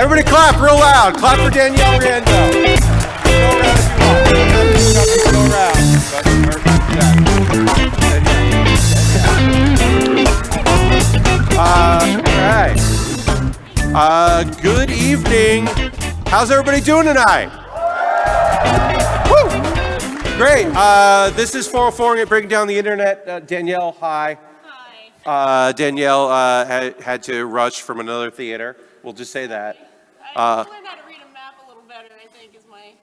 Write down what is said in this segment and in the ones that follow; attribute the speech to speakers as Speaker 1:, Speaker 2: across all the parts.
Speaker 1: Everybody clap real loud. Clap for Danielle Riendeau. Go around if you want. All right. Good evening. How's everybody doing tonight? Woo! Great. This is 404 Breaking Down the Internet. Danielle, hi. Hi. Danielle had to rush from another theater. We'll just say that.
Speaker 2: I learned how to read a map a little better, I think, is my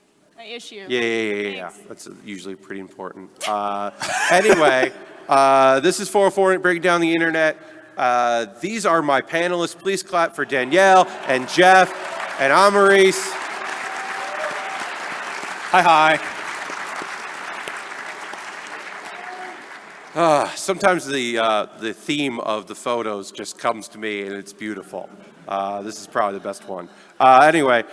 Speaker 2: issue.
Speaker 1: Yeah. That's usually pretty important. Anyway, this is 404 Breaking Down the Internet. These are my panelists. Please clap for Danielle and Jeff and Amarisse.
Speaker 3: Hi.
Speaker 1: Sometimes the theme of the photos just comes to me and it's beautiful. This is probably the best one. Anyway,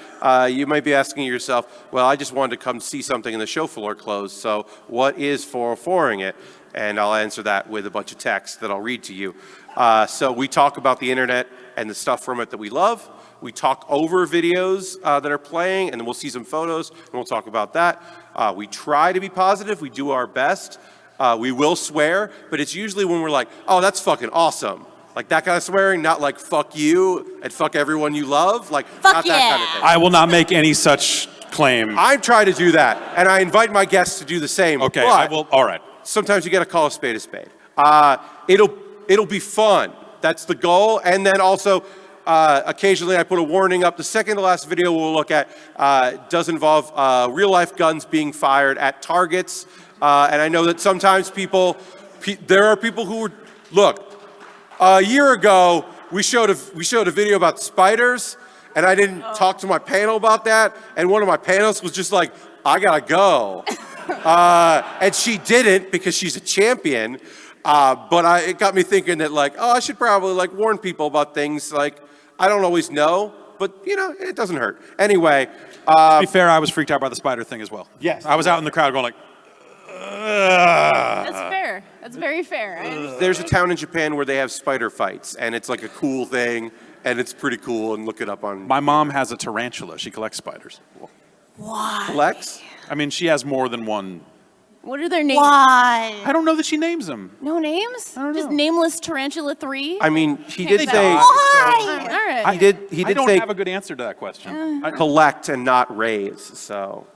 Speaker 1: you might be asking yourself, well, I just wanted to come see something and the show floor closed, so what is 404ing it? And I'll answer that with a bunch of text that I'll read to you. So we talk about the internet and the stuff from it that we love. We talk over videos that are playing, and then we'll see some photos, and we'll talk about that. We try to be positive. We do our best. We will swear, but it's usually when we're like, oh, that's fucking awesome. Like that kind of swearing, not like fuck you and fuck everyone you love. Like,
Speaker 2: fuck
Speaker 1: not
Speaker 2: yeah.
Speaker 1: that kind of thing.
Speaker 3: I will not make any such claim.
Speaker 1: I'm trying to do that, and I invite my guests to do the same.
Speaker 3: Okay, I will. All right.
Speaker 1: Sometimes you got to call a spade a spade. It'll be fun. That's the goal. And then also, occasionally I put a warning up. The second to last video we'll look at does involve real life guns being fired at targets. And I know that sometimes there are people who look. A year ago, we showed a video about spiders, and I didn't talk to my panel about that. And one of my panelists was just like, I gotta go. And she didn't because she's a champion. But it got me thinking that I should probably warn people about things I don't always know, but it doesn't hurt. Anyway.
Speaker 3: To be fair, I was freaked out by the spider thing as well.
Speaker 1: Yes.
Speaker 3: I was out in the crowd going like,
Speaker 2: That's fair. That's very fair.
Speaker 1: There's a town in Japan where they have spider fights, and it's like a cool thing, and it's pretty cool, and look it up on...
Speaker 3: My mom has a tarantula. She collects spiders.
Speaker 2: Why?
Speaker 1: Collects?
Speaker 3: I mean, she has more than one.
Speaker 2: What are their names?
Speaker 4: Why?
Speaker 3: I don't know that she names them.
Speaker 2: No names?
Speaker 3: I don't know.
Speaker 2: Just nameless Tarantula 3?
Speaker 1: I mean, he did say...
Speaker 4: Why?
Speaker 2: All right.
Speaker 1: He did
Speaker 3: I don't
Speaker 1: say
Speaker 3: have a good answer to that question.
Speaker 1: collect and not raise, so...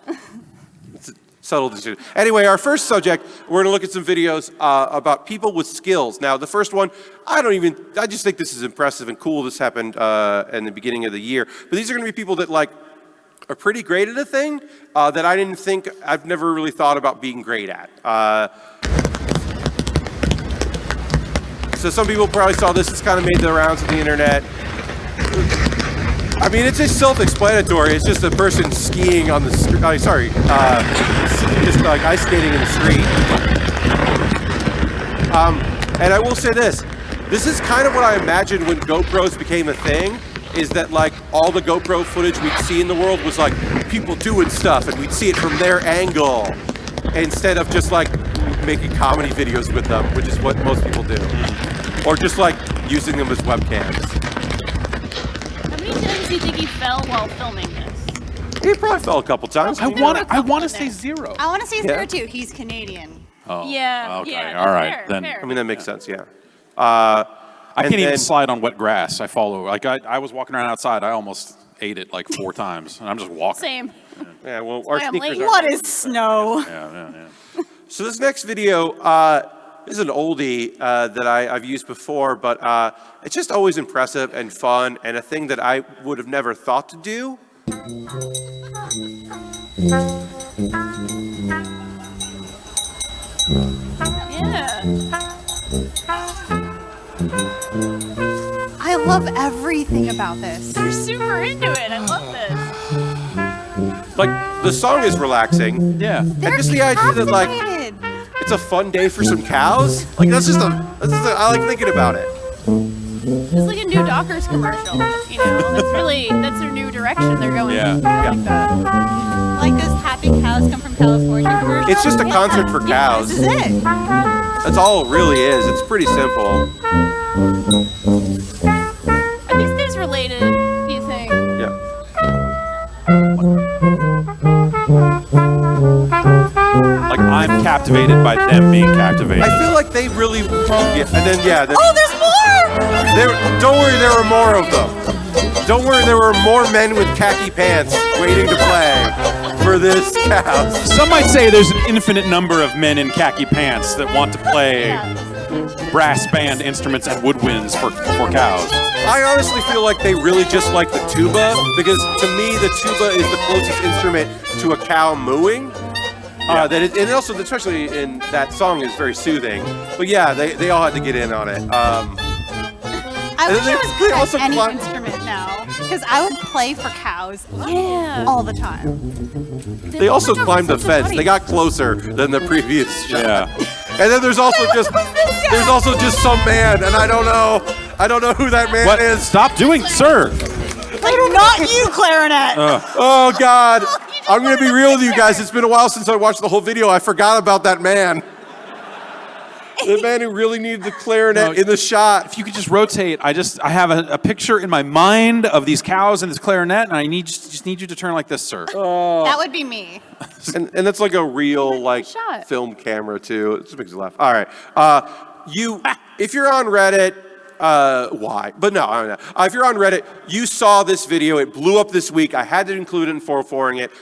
Speaker 1: It's a subtle decision. Anyway, our first subject, we're gonna look at some videos about people with skills. Now, the first one, I just think this is impressive and cool. This happened in the beginning of the year. But these are gonna be people that are pretty great at a thing that I've never really thought about being great at. So some people probably saw this. It's kind of made the rounds of the internet. I mean, it's just self-explanatory. It's just a person skiing on the street. Just like ice skating in the street. And I will say this. This is kind of what I imagined when GoPros became a thing. Is that all the GoPro footage we'd see in the world was people doing stuff, and we'd see it from their angle instead of just making comedy videos with them, which is what most people do, or just using them as webcams.
Speaker 2: How many times do you think he fell while filming this?
Speaker 1: He probably fell a couple times.
Speaker 3: I want to say zero.
Speaker 4: I want to say zero too. He's Canadian.
Speaker 3: Oh.
Speaker 2: Yeah.
Speaker 3: Okay.
Speaker 2: Yeah,
Speaker 3: All right.
Speaker 2: fair,
Speaker 3: Then.
Speaker 2: fair.
Speaker 1: I mean, that makes sense. Yeah.
Speaker 3: I can't even slide on wet grass. I follow. I was walking around outside. I almost ate it 4 times, and I'm just walking.
Speaker 2: Same.
Speaker 1: Yeah. Well, our sneakers.
Speaker 4: What is snow?
Speaker 3: Yeah.
Speaker 1: So this next video is an oldie that I've used before, but it's just always impressive and fun, and a thing that I would have never thought to do.
Speaker 2: Yeah.
Speaker 4: I love everything about this.
Speaker 2: They're super into it. I love this.
Speaker 1: The song is relaxing.
Speaker 3: Yeah.
Speaker 1: And just the idea that
Speaker 4: Captivated.
Speaker 1: it's a fun day for some cows. I like thinking about it.
Speaker 2: It's like a new Dockers commercial. That's their new direction they're going.
Speaker 3: Yeah.
Speaker 2: I like that.
Speaker 4: Like this happy cows come from California commercial.
Speaker 1: It's just a concert for cows.
Speaker 4: This is it.
Speaker 1: That's all it really is. It's pretty simple.
Speaker 2: Are these guys related, do you think?
Speaker 1: Yeah.
Speaker 3: captivated by them being captivated.
Speaker 1: I feel like they really, and then
Speaker 4: Oh, there's more!
Speaker 1: don't worry, there were more of them. Don't worry, there were more men with khaki pants waiting to play for this cow.
Speaker 3: Some might say there's an infinite number of men in khaki pants that want to play brass band instruments and woodwinds for cows.
Speaker 1: I honestly feel like they really just like the tuba, because to me, the tuba is the closest instrument to a cow mooing. And also, especially in that song, is very soothing. But yeah, they all had to get in on it.
Speaker 4: I wish I was good at any instrument now, because I would play for cows all the time.
Speaker 1: They also climbed the fence. They got closer than the previous shot.
Speaker 3: Yeah.
Speaker 1: And then there's also just some man, and I don't know who that man
Speaker 3: What?
Speaker 1: is.
Speaker 3: Stop doing, sir.
Speaker 4: Like, not you, clarinet.
Speaker 1: Oh God, I'm gonna be real with you guys. It's been a while since I watched the whole video. I forgot about that man. The man who really needed the clarinet in the shot.
Speaker 3: If you could just rotate, I have a picture in my mind of these cows and this clarinet, and I just need you to turn like this, sir.
Speaker 4: That would be me.
Speaker 1: And that's like a real
Speaker 2: shot.
Speaker 1: film camera too. It just makes you laugh. All right, if you're on Reddit, why? But no, I don't know. If you're on Reddit, you saw this video. It blew up this week. I had to include it in 404ing it.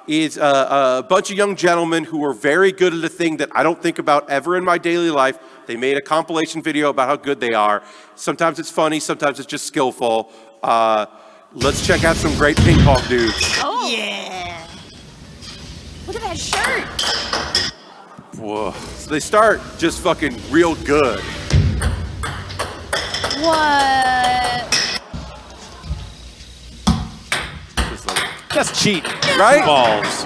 Speaker 1: It's a bunch of young gentlemen who are very good at a thing that I don't think about ever in my daily life. They made a compilation video about how good they are. Sometimes it's funny, sometimes it's just skillful. Let's check out some great ping pong dudes.
Speaker 2: Oh,
Speaker 4: Yeah.
Speaker 2: look at that shirt.
Speaker 3: Whoa.
Speaker 1: So they start just fucking real good.
Speaker 2: What?
Speaker 1: Just like,
Speaker 3: That's cheat.
Speaker 1: right?
Speaker 3: Balls.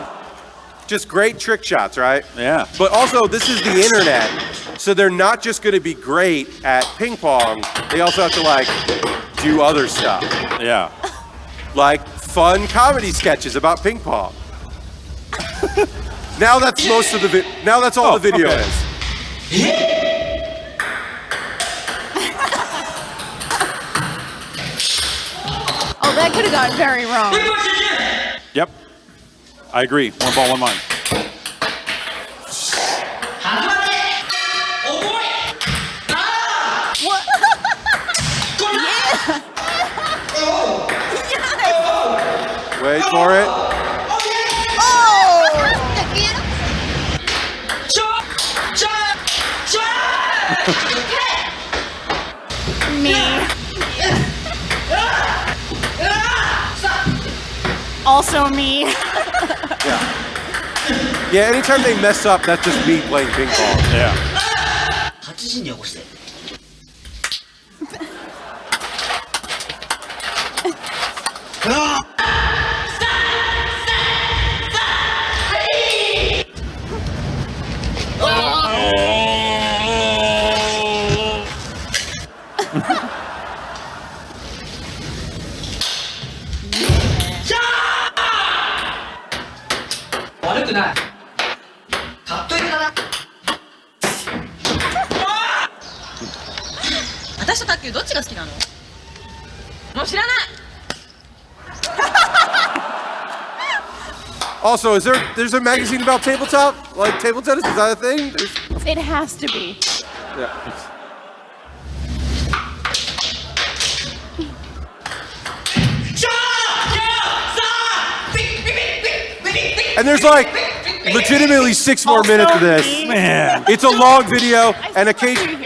Speaker 1: Just great trick shots, right?
Speaker 3: Yeah.
Speaker 1: But also, this is the internet, so they're not just going to be great at ping pong. They also have to like do other stuff,
Speaker 3: Yeah.
Speaker 1: like fun comedy sketches about ping pong. Now that's most of the now that's all the video
Speaker 3: okay.
Speaker 1: is.
Speaker 2: Oh, that could have gone very wrong.
Speaker 3: Yep. I agree. One ball, one line.
Speaker 2: What?
Speaker 1: Wait for it.
Speaker 4: Me. Also me.
Speaker 1: Yeah, anytime they mess up, that's just me playing ping pong.
Speaker 3: Yeah.
Speaker 5: 8時に起こして。悪くない。かっこいいかな。
Speaker 6: 私と卓球どっちが好きなの？もう知らない。
Speaker 1: Also, there's a magazine about tabletop, like table tennis? Is that a thing?
Speaker 2: It has to be.
Speaker 1: Yeah. And there's like legitimately 6 more minutes of this.
Speaker 3: Man.
Speaker 1: It's a long video, and occasionally,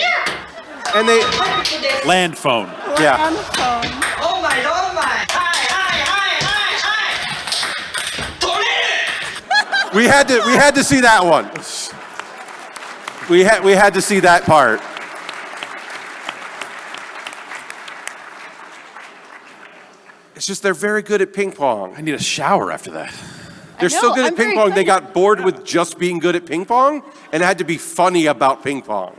Speaker 1: and they,
Speaker 3: Land phone.
Speaker 1: yeah.
Speaker 4: On the phone.
Speaker 5: オーマイオーマイ。はいはいはいはい。取れる。
Speaker 1: We had to see that one. We had to see that part. It's just they're very good at ping pong.
Speaker 3: I need a shower after that.
Speaker 1: They're so good at ping pong, they got bored with just being good at ping pong and had to be funny about ping pong.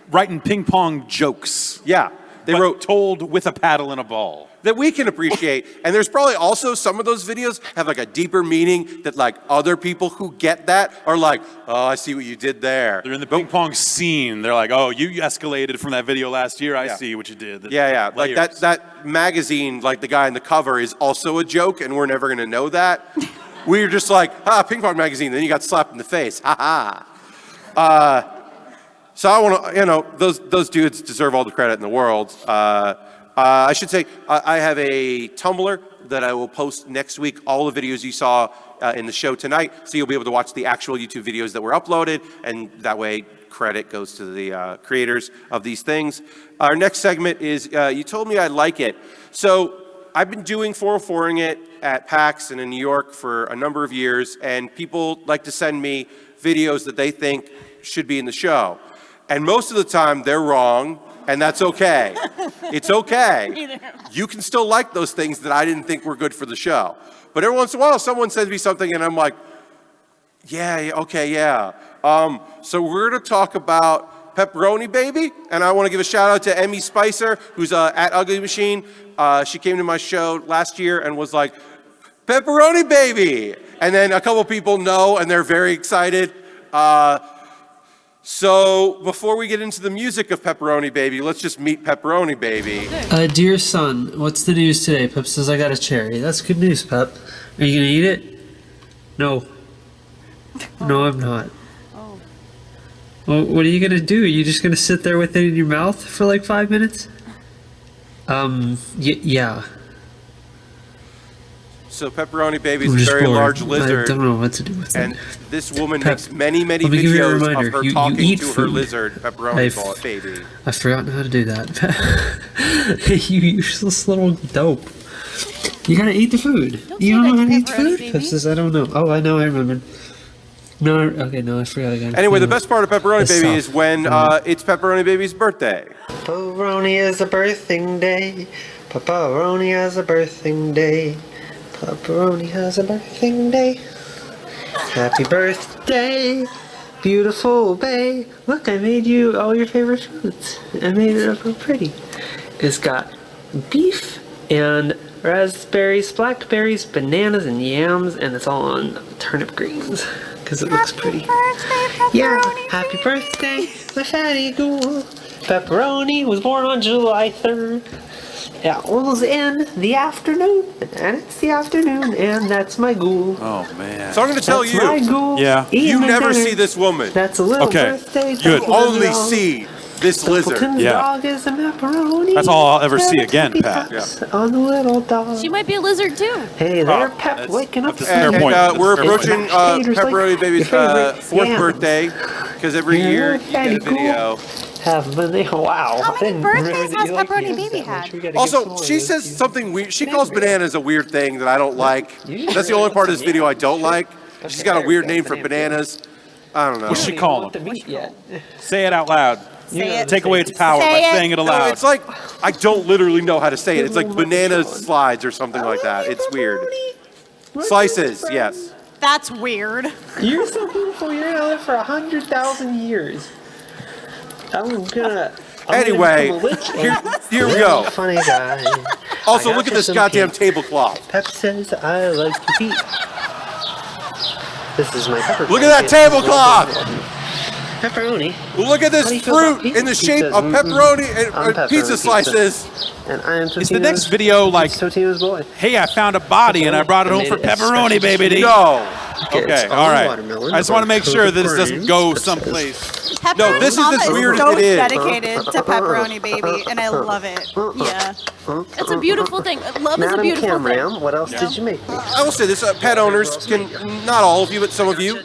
Speaker 3: Writing ping pong jokes.
Speaker 1: Yeah, they
Speaker 3: But
Speaker 1: wrote
Speaker 3: told with a paddle and a ball.
Speaker 1: that we can appreciate. And there's probably also some of those videos have like a deeper meaning that like other people who get that are like, oh, I see what you did there.
Speaker 3: They're in the ping pong scene. They're like, oh, you escalated from that video last year. I
Speaker 1: Yeah.
Speaker 3: see what you did.
Speaker 1: Yeah. Like
Speaker 3: Layers.
Speaker 1: that magazine, like the guy in the cover is also a joke and we're never gonna know that. we were just like, ping pong magazine. Then you got slapped in the face. Ha ha. So I want to, those dudes deserve all the credit in the world. I should say I have a Tumblr that I will post next week. All the videos you saw in the show tonight, so you'll be able to watch the actual YouTube videos that were uploaded, and that way credit goes to the creators of these things. Our next segment is You Told Me I Like It. So I've been doing 404ing it at PAX and in New York for a number of years, and people like to send me videos that they think should be in the show. And most of the time, they're wrong, and that's okay. It's okay. You can still like those things that I didn't think were good for the show. But every once in a while, someone sends me something, and I'm like, yeah, okay, yeah. So we're going to talk about Pepperoni Baby, and I want to give a shout-out to Emmy Spicer, who's at Ugly Machine. She came to my show last year and was like, Pepperoni Baby! And then a couple people know, and they're very excited. So before we get into the music of Pepperoni Baby, let's just meet Pepperoni Baby.
Speaker 7: Dear son, what's the news today? Pep says I got a cherry. That's good news, Pep. Are you gonna eat it? No. No, I'm not.
Speaker 4: Oh.
Speaker 7: Well, what are you gonna do? Are you just gonna sit there with it in your mouth for like 5 minutes? Yeah.
Speaker 1: So Pepperoni Baby is a very large lizard.
Speaker 7: I don't know what to do with it.
Speaker 1: And this woman
Speaker 7: Pep,
Speaker 1: makes many
Speaker 7: let me give you a
Speaker 1: videos
Speaker 7: reminder.
Speaker 1: of her
Speaker 7: You
Speaker 1: talking
Speaker 7: eat
Speaker 1: to her
Speaker 7: food.
Speaker 1: lizard, Pepperoni Baby.
Speaker 7: I've forgotten how to do that. You useless little dope. You gotta eat the food. You don't know how to eat the food? Pep says, I don't know. Oh, I know, I remember. No, okay, no, I forgot again.
Speaker 1: Anyway, the best part of Pepperoni Baby is when it's Pepperoni Baby's birthday.
Speaker 8: Pepperoni is a birthing day. Pepperoni has a birthing day. Pepperoni has a birthing day. Happy birthday, beautiful Bae. Look, I made you all your favorite foods. I made it up real pretty. It's got beef and raspberries, blackberries, bananas, and yams, and it's all on turnip greens because it looks pretty. Yeah, happy birthday, my fatty ghoul. Pepperoni was born on July 3rd. It was in the afternoon, and it's the afternoon, and that's my ghoul.
Speaker 3: Oh, man.
Speaker 1: So I'm going to tell
Speaker 8: That's my
Speaker 1: you,
Speaker 8: ghoul.
Speaker 3: Yeah.
Speaker 1: you
Speaker 8: Eating
Speaker 1: never
Speaker 8: dinner.
Speaker 1: see this woman.
Speaker 8: That's a little
Speaker 3: Okay,
Speaker 8: birthday.
Speaker 3: good.
Speaker 1: You only see this lizard.
Speaker 8: Templeton's
Speaker 3: Yeah.
Speaker 8: dog is a pepperoni.
Speaker 3: That's all I'll ever see again, Pat.
Speaker 8: Taps on the little dog.
Speaker 2: She might be a lizard too.
Speaker 8: Hey there, Pep, waking up.
Speaker 3: Fair
Speaker 1: And
Speaker 3: point.
Speaker 1: we're
Speaker 3: Fair point.
Speaker 1: approaching
Speaker 8: Haters like
Speaker 1: Pepperoni Baby's
Speaker 8: your favorite
Speaker 1: fourth
Speaker 8: yams.
Speaker 1: birthday, because every
Speaker 8: Yeah,
Speaker 1: year you get a
Speaker 8: fatty
Speaker 1: video.
Speaker 8: Have banana. Wow.
Speaker 4: How
Speaker 8: I
Speaker 4: many
Speaker 8: didn't remember
Speaker 4: birthdays
Speaker 8: that
Speaker 4: has
Speaker 8: you like
Speaker 4: Pepperoni
Speaker 8: yams
Speaker 4: Baby
Speaker 8: that much.
Speaker 4: had?
Speaker 8: We gotta get
Speaker 1: Also,
Speaker 8: some
Speaker 1: she
Speaker 8: more
Speaker 1: says
Speaker 8: of those.
Speaker 1: something weird. She calls bananas a weird thing that I don't like. That's the only part of this video I don't like. She's got a weird name for bananas. I don't know.
Speaker 3: What's she call
Speaker 8: Want the
Speaker 3: him?
Speaker 8: meat yet.
Speaker 3: Say it out loud.
Speaker 4: Say it.
Speaker 3: Take away its power
Speaker 4: Say
Speaker 3: by
Speaker 4: it.
Speaker 3: saying it
Speaker 1: No,
Speaker 3: aloud.
Speaker 1: it's like, I don't literally know how to say it. It's like banana slides or something like that. It's weird. Slices, yes.
Speaker 4: That's weird.
Speaker 8: You're so beautiful. You're gonna live for 100,000 years. I'm gonna
Speaker 1: Anyway,
Speaker 8: become a witch and
Speaker 1: here we go.
Speaker 8: Funny guy.
Speaker 1: Also,
Speaker 8: I
Speaker 1: look
Speaker 8: got
Speaker 1: at this
Speaker 8: some
Speaker 1: goddamn
Speaker 8: cake.
Speaker 1: tablecloth.
Speaker 8: Pep says I like to eat. This is my pepper.
Speaker 1: Look at that tablecloth.
Speaker 8: Pepperoni.
Speaker 1: Look at
Speaker 8: How do
Speaker 1: this
Speaker 8: you feel about
Speaker 1: fruit in the
Speaker 8: pizza?
Speaker 1: shape of
Speaker 8: Mm-mm.
Speaker 1: pepperoni
Speaker 8: I'm
Speaker 1: and
Speaker 8: pepperoni
Speaker 1: pizza
Speaker 8: pizza.
Speaker 1: slices.
Speaker 8: And I am
Speaker 3: Is the next video like,
Speaker 8: Totino's boy.
Speaker 3: hey, I found a body and I brought it home for pepperoni, baby? to eat?
Speaker 1: No.
Speaker 3: Okay, all right. I just want to make sure that this doesn't go someplace.
Speaker 1: No, this is
Speaker 4: Mama
Speaker 1: as weird
Speaker 4: so
Speaker 1: as it is.
Speaker 4: dedicated to Pepperoni Baby, and I love it.
Speaker 2: Yeah. That's a beautiful thing. Love is a
Speaker 8: Madam
Speaker 2: beautiful thing.
Speaker 8: Camram, what else did you make?
Speaker 1: I will say this: pet owners can, not all of you, but some of you,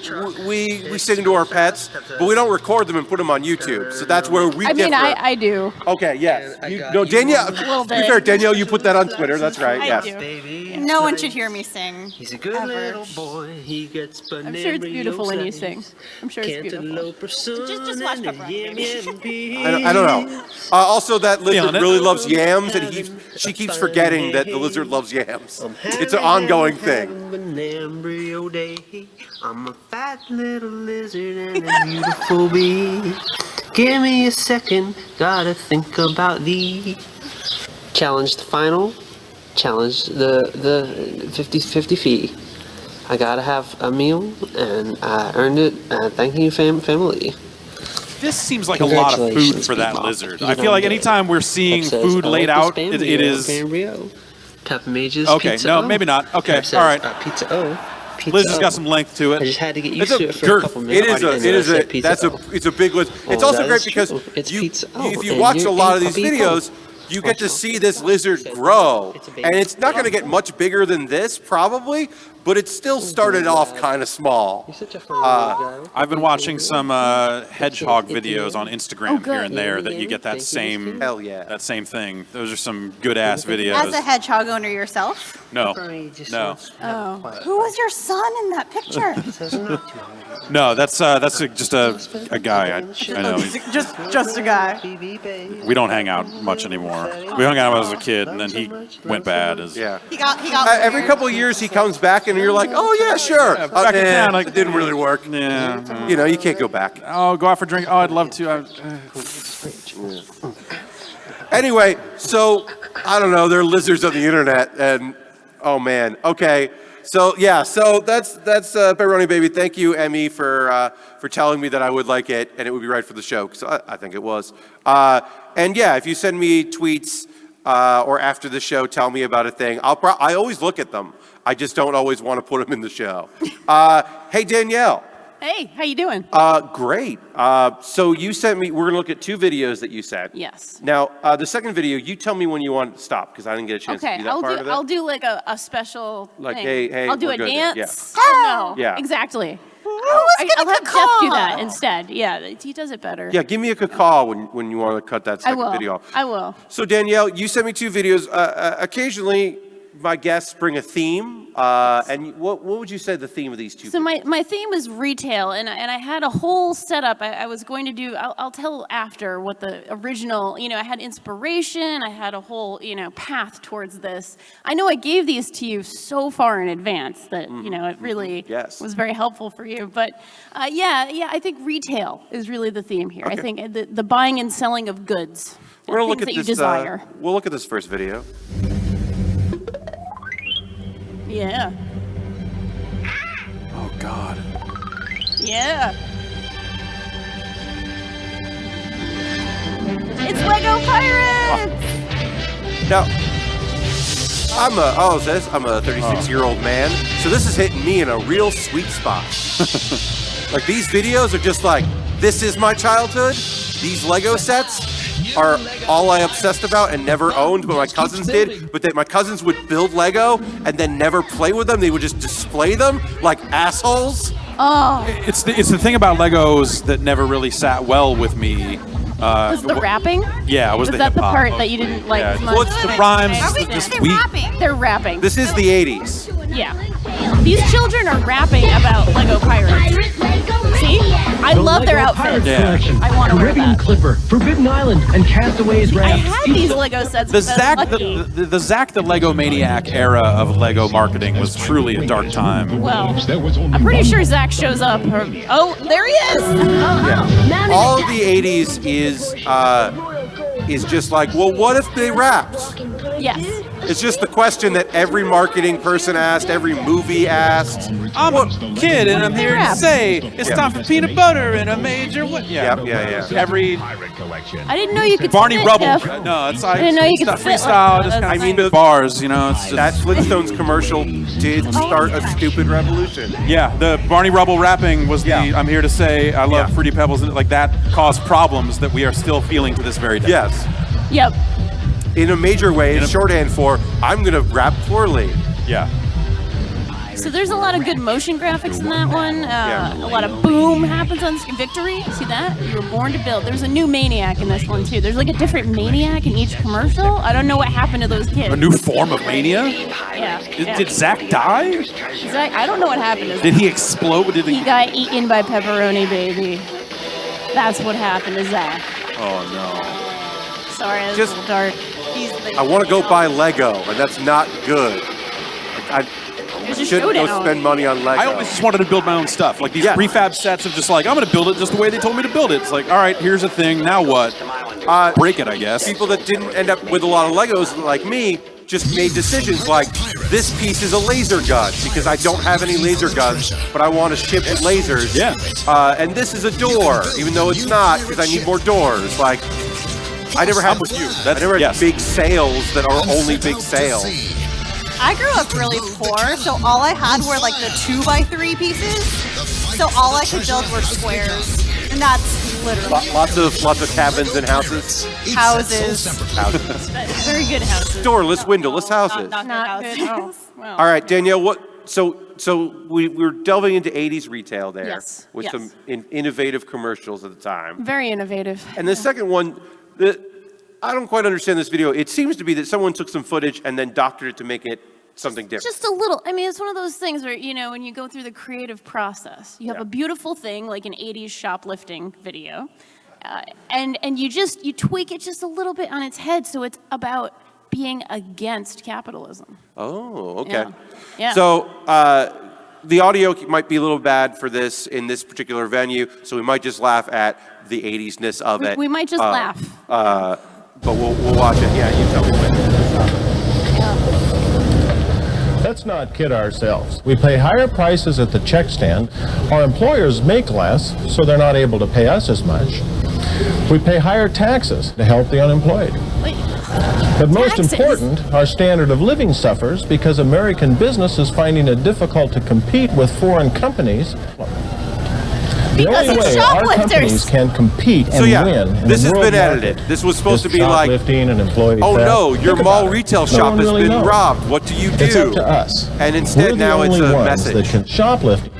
Speaker 1: we sing to our pets, but we don't record them and put them on YouTube. So that's where we
Speaker 2: I mean,
Speaker 1: differ.
Speaker 2: I do.
Speaker 1: Okay, yes. No, Danielle. To be fair, Danielle, you put that on Twitter. That's right.
Speaker 2: I
Speaker 1: Yes.
Speaker 2: do.
Speaker 4: No one should hear me sing.
Speaker 8: He's a good
Speaker 4: Ever.
Speaker 8: little boy. He gets
Speaker 2: I'm sure it's beautiful when you sing. I'm sure it's beautiful.
Speaker 4: Just watch Pepperoni Baby.
Speaker 1: I don't know. Also, that lizard
Speaker 3: Feeling it.
Speaker 1: really loves yams, and she keeps forgetting that the lizard loves yams. It's an ongoing thing.
Speaker 8: An embryo day. I'm a fat little lizard and a beautiful bee. Give me a second, gotta think about thee. Challenge the final. Challenge the 50 fee. I gotta have a meal, and I earned it. Thank you, family.
Speaker 3: This seems like a lot of food for that lizard. I feel like anytime we're seeing food laid out, it is...
Speaker 8: Embryo. Peppa Mage's
Speaker 3: Okay,
Speaker 8: Pizza
Speaker 3: no,
Speaker 8: O.
Speaker 3: maybe not. Okay,
Speaker 8: Pep says,
Speaker 3: all right.
Speaker 8: Pizza O. pizza.
Speaker 3: Liz has got some length to it.
Speaker 8: I just had to get
Speaker 1: It's
Speaker 8: used to it for a couple minutes.
Speaker 1: It's a big list. It's also
Speaker 8: that
Speaker 1: great
Speaker 8: is
Speaker 1: because
Speaker 8: true. It's pizza.
Speaker 1: if you
Speaker 8: and
Speaker 1: watch a
Speaker 8: you're
Speaker 1: lot of
Speaker 8: in
Speaker 1: these
Speaker 8: puppy
Speaker 1: videos, you get to see this lizard grow, and it's not going to get much bigger than this probably, but it still started off kind of small.
Speaker 8: You're such a funny guy.
Speaker 3: I've been watching some hedgehog videos on Instagram
Speaker 2: good.
Speaker 3: here and there that you get that same
Speaker 1: Hell yeah.
Speaker 3: that same thing. Those are some good ass videos.
Speaker 4: As a hedgehog owner yourself?
Speaker 3: No,
Speaker 8: He just
Speaker 3: no,
Speaker 8: wants to have quiet.
Speaker 4: Who was your son in that picture?
Speaker 8: Says I'm not too hungry.
Speaker 3: no. That's just a guy. I know.
Speaker 4: just a guy.
Speaker 8: BB, baby.
Speaker 3: We don't hang out much anymore. We hung out when I was a kid, and then he went bad.
Speaker 1: Yeah.
Speaker 4: He got
Speaker 1: Every couple of years he comes back and you're like, oh yeah, sure.
Speaker 3: back in town, like,
Speaker 1: it didn't really work.
Speaker 3: Yeah.
Speaker 1: You know, you can't go back.
Speaker 3: Oh, go out for a drink. Oh, I'd love to.
Speaker 1: Anyway, so I don't know. There are lizards on the internet, and oh man. Okay, so yeah, so that's Pepperoni Baby. Thank you, Emmy, for telling me that I would like it and it would be right for the show, because I think it was. And yeah, if you send me tweets or after the show, tell me about a thing. I always look at them. I just don't always want to put them in the show. Hey Danielle.
Speaker 2: Hey, how you doing?
Speaker 1: Great. So you sent me, we're going to look at 2 videos that you sent.
Speaker 2: Yes.
Speaker 1: Now, the second video, you tell me when you want to stop, because I didn't get a chance to
Speaker 2: Okay,
Speaker 1: do that part of it.
Speaker 2: I'll do like a special
Speaker 1: Like,
Speaker 2: thing.
Speaker 1: hey,
Speaker 2: I'll do
Speaker 1: we're
Speaker 2: a
Speaker 1: good then,
Speaker 2: dance.
Speaker 1: yeah.
Speaker 2: Oh, no.
Speaker 1: Yeah.
Speaker 2: Exactly.
Speaker 4: was
Speaker 2: I'll
Speaker 4: gonna
Speaker 2: have Jeff
Speaker 4: call?
Speaker 2: do that instead. Yeah, he does it better.
Speaker 1: Yeah, give me a call when you want to cut that
Speaker 2: I
Speaker 1: second
Speaker 2: will.
Speaker 1: video off.
Speaker 2: I will.
Speaker 1: So Danielle, you sent me 2 videos. Occasionally, my guests bring a theme. And what would you say the theme of these 2
Speaker 2: So
Speaker 1: videos?
Speaker 2: my theme is retail, and I had a whole setup. I was going to do. I'll tell after what the original. I had inspiration. I had a whole path towards this. I know I gave these to you so far in advance that it really
Speaker 1: Yes.
Speaker 2: was very helpful for you. But yeah, I think retail is really the theme here. I
Speaker 1: Okay.
Speaker 2: think the buying and selling of goods.
Speaker 1: We're gonna look
Speaker 2: things
Speaker 1: at
Speaker 2: that
Speaker 1: this.
Speaker 2: you desire.
Speaker 1: We'll look at this first video.
Speaker 2: Yeah.
Speaker 3: Oh God.
Speaker 2: Yeah. It's Lego Pirates!
Speaker 1: Now, I'm a 36-year-old man, so this is hitting me in a real sweet spot. Like, these videos are just like, this is my childhood. These Lego sets are all I obsessed about and never owned, but my cousins did. But my cousins would build Lego and then never play with them. They would just display them like assholes.
Speaker 2: Oh,
Speaker 3: It's the thing about Legos that never really sat well with me.
Speaker 2: was the rapping?
Speaker 3: Yeah, it was
Speaker 2: Was
Speaker 3: the
Speaker 2: that the
Speaker 3: hip-hop.
Speaker 2: part that you didn't like
Speaker 3: Yeah.
Speaker 2: as much?
Speaker 3: Well, it's the rhymes,
Speaker 2: I
Speaker 3: it's just
Speaker 4: They're
Speaker 3: weak.
Speaker 4: rapping.
Speaker 2: They're rapping.
Speaker 1: This is the 80s.
Speaker 2: Yeah. These children are rapping about Lego Pirates. See? I love their outfits.
Speaker 3: Yeah.
Speaker 2: I want to wear
Speaker 9: Caribbean
Speaker 2: that.
Speaker 9: Clipper, Forbidden Island, and Castaways
Speaker 2: I
Speaker 9: Raft.
Speaker 2: had these Lego sets.
Speaker 3: The
Speaker 2: because I
Speaker 3: Zach,
Speaker 2: was lucky.
Speaker 3: the Zach the Lego Maniac era of Lego marketing was truly a dark time.
Speaker 2: Well, I'm pretty sure Zach shows up. Oh, there he is!
Speaker 1: All of the 80s is just like, well, what if they rapped?
Speaker 2: Yes.
Speaker 1: It's just the question that every marketing person asked, every movie asked.
Speaker 3: I'm a kid and I'm here to
Speaker 2: Rap.
Speaker 3: say it's time for peanut butter and a major what?
Speaker 1: Yeah, yeah.
Speaker 3: Every
Speaker 2: I didn't know you could
Speaker 3: Barney
Speaker 2: spit,
Speaker 3: Rubble.
Speaker 2: Jeff.
Speaker 3: No, it's like
Speaker 2: I didn't know you could
Speaker 3: stuff
Speaker 2: spit like
Speaker 3: freestyle.
Speaker 2: that.
Speaker 3: Just kind
Speaker 2: That's
Speaker 3: of
Speaker 1: nice.
Speaker 3: spit bars, you know. It's just
Speaker 1: That Flintstones commercial did start a stupid revolution.
Speaker 3: yeah. The Barney Rubble rapping was the
Speaker 1: Yeah.
Speaker 3: I'm here to say I love
Speaker 1: Yeah.
Speaker 3: Fruity Pebbles, and like that caused problems that we are still feeling to this very day.
Speaker 1: Yes.
Speaker 2: Yep.
Speaker 1: In a major way, it's shorthand for, I'm going to rap poorly.
Speaker 3: Yeah.
Speaker 2: So there's a lot of good motion graphics in that one. A lot of boom happens on Victory. See that? You were born to build. There's a new Maniac in this one too. There's like a different Maniac in each commercial. I don't know what happened to those kids.
Speaker 3: A new form of mania?
Speaker 2: Yeah.
Speaker 3: Did Zach die?
Speaker 2: Zach, I don't know what happened to Zach.
Speaker 3: Did he explode? Did
Speaker 2: He got eaten by Pepperoni Baby. That's what happened to Zach.
Speaker 3: Oh no.
Speaker 2: Sorry, that's
Speaker 1: Just-
Speaker 2: a little dark.
Speaker 1: I want to go buy Lego, and that's not good. I
Speaker 2: There's a
Speaker 1: shouldn't go
Speaker 2: showdown.
Speaker 1: spend money on Lego.
Speaker 3: I always just wanted to build my own stuff. Like these
Speaker 1: Yeah.
Speaker 3: prefab sets of just like, I'm going to build it just the way they told me to build it. It's like, all right, here's a thing. Now what? Break it, I guess.
Speaker 1: People that didn't end up with a lot of Legos, like me, just made decisions like, this piece is a laser gun, because I don't have any laser guns, but I want to ship with lasers.
Speaker 3: Yeah.
Speaker 1: And this is a door, even though it's not, because I need more doors. Like, I never had
Speaker 3: I'm with you.
Speaker 1: I never had
Speaker 3: Yes.
Speaker 1: big sales that are only big sales.
Speaker 4: I grew up really poor, so all I had were like the 2x3 pieces. So all I could build were squares, and that's literally
Speaker 1: Lots of cabins and houses.
Speaker 4: houses.
Speaker 2: Very good houses.
Speaker 1: Doorless, windowless houses.
Speaker 2: Not good. Oh, well.
Speaker 1: All right, Danielle. So we're delving into 80s retail there,
Speaker 2: Yes,
Speaker 1: with
Speaker 2: yes.
Speaker 1: some innovative commercials at the time.
Speaker 2: Very innovative.
Speaker 1: And the second one, I don't quite understand this video. It seems to be that someone took some footage and then doctored it to make it something different.
Speaker 2: Just a little. I mean, it's one of those things where, you know, when you go through the creative process, you have a beautiful thing like an 80s shoplifting video, and you tweak it just a little bit on its head, so it's about being against capitalism.
Speaker 1: Oh, okay.
Speaker 2: Yeah.
Speaker 1: So the audio might be a little bad for this in this particular venue, so we might just laugh at the 80s-ness of it.
Speaker 2: We might just laugh.
Speaker 1: But we'll watch it. Yeah, you tell me when.
Speaker 10: Let's not kid ourselves. We pay higher prices at the check stand. Our employers make less, so they're not able to pay us as much. We pay higher taxes to help the unemployed. But most important, our standard of living suffers because American business is finding it difficult to compete with foreign companies. The
Speaker 4: Because
Speaker 10: only
Speaker 4: it's
Speaker 10: way our
Speaker 4: shoplifters.
Speaker 10: companies can compete and win in
Speaker 1: this
Speaker 10: the
Speaker 1: has
Speaker 10: world
Speaker 1: been edited.
Speaker 10: market
Speaker 1: This was supposed to
Speaker 10: is
Speaker 1: be like,
Speaker 10: shoplifting and employee
Speaker 1: oh
Speaker 10: theft.
Speaker 1: no, your
Speaker 10: Think
Speaker 1: mall
Speaker 10: about it.
Speaker 1: retail
Speaker 10: No
Speaker 1: shop
Speaker 10: one
Speaker 1: has
Speaker 10: really
Speaker 1: been
Speaker 10: knows.
Speaker 1: robbed. What do you do?
Speaker 10: It's up to us.
Speaker 1: And instead
Speaker 10: We're the
Speaker 1: now it's
Speaker 10: only
Speaker 1: a
Speaker 10: ones
Speaker 1: message.
Speaker 10: that can shoplift.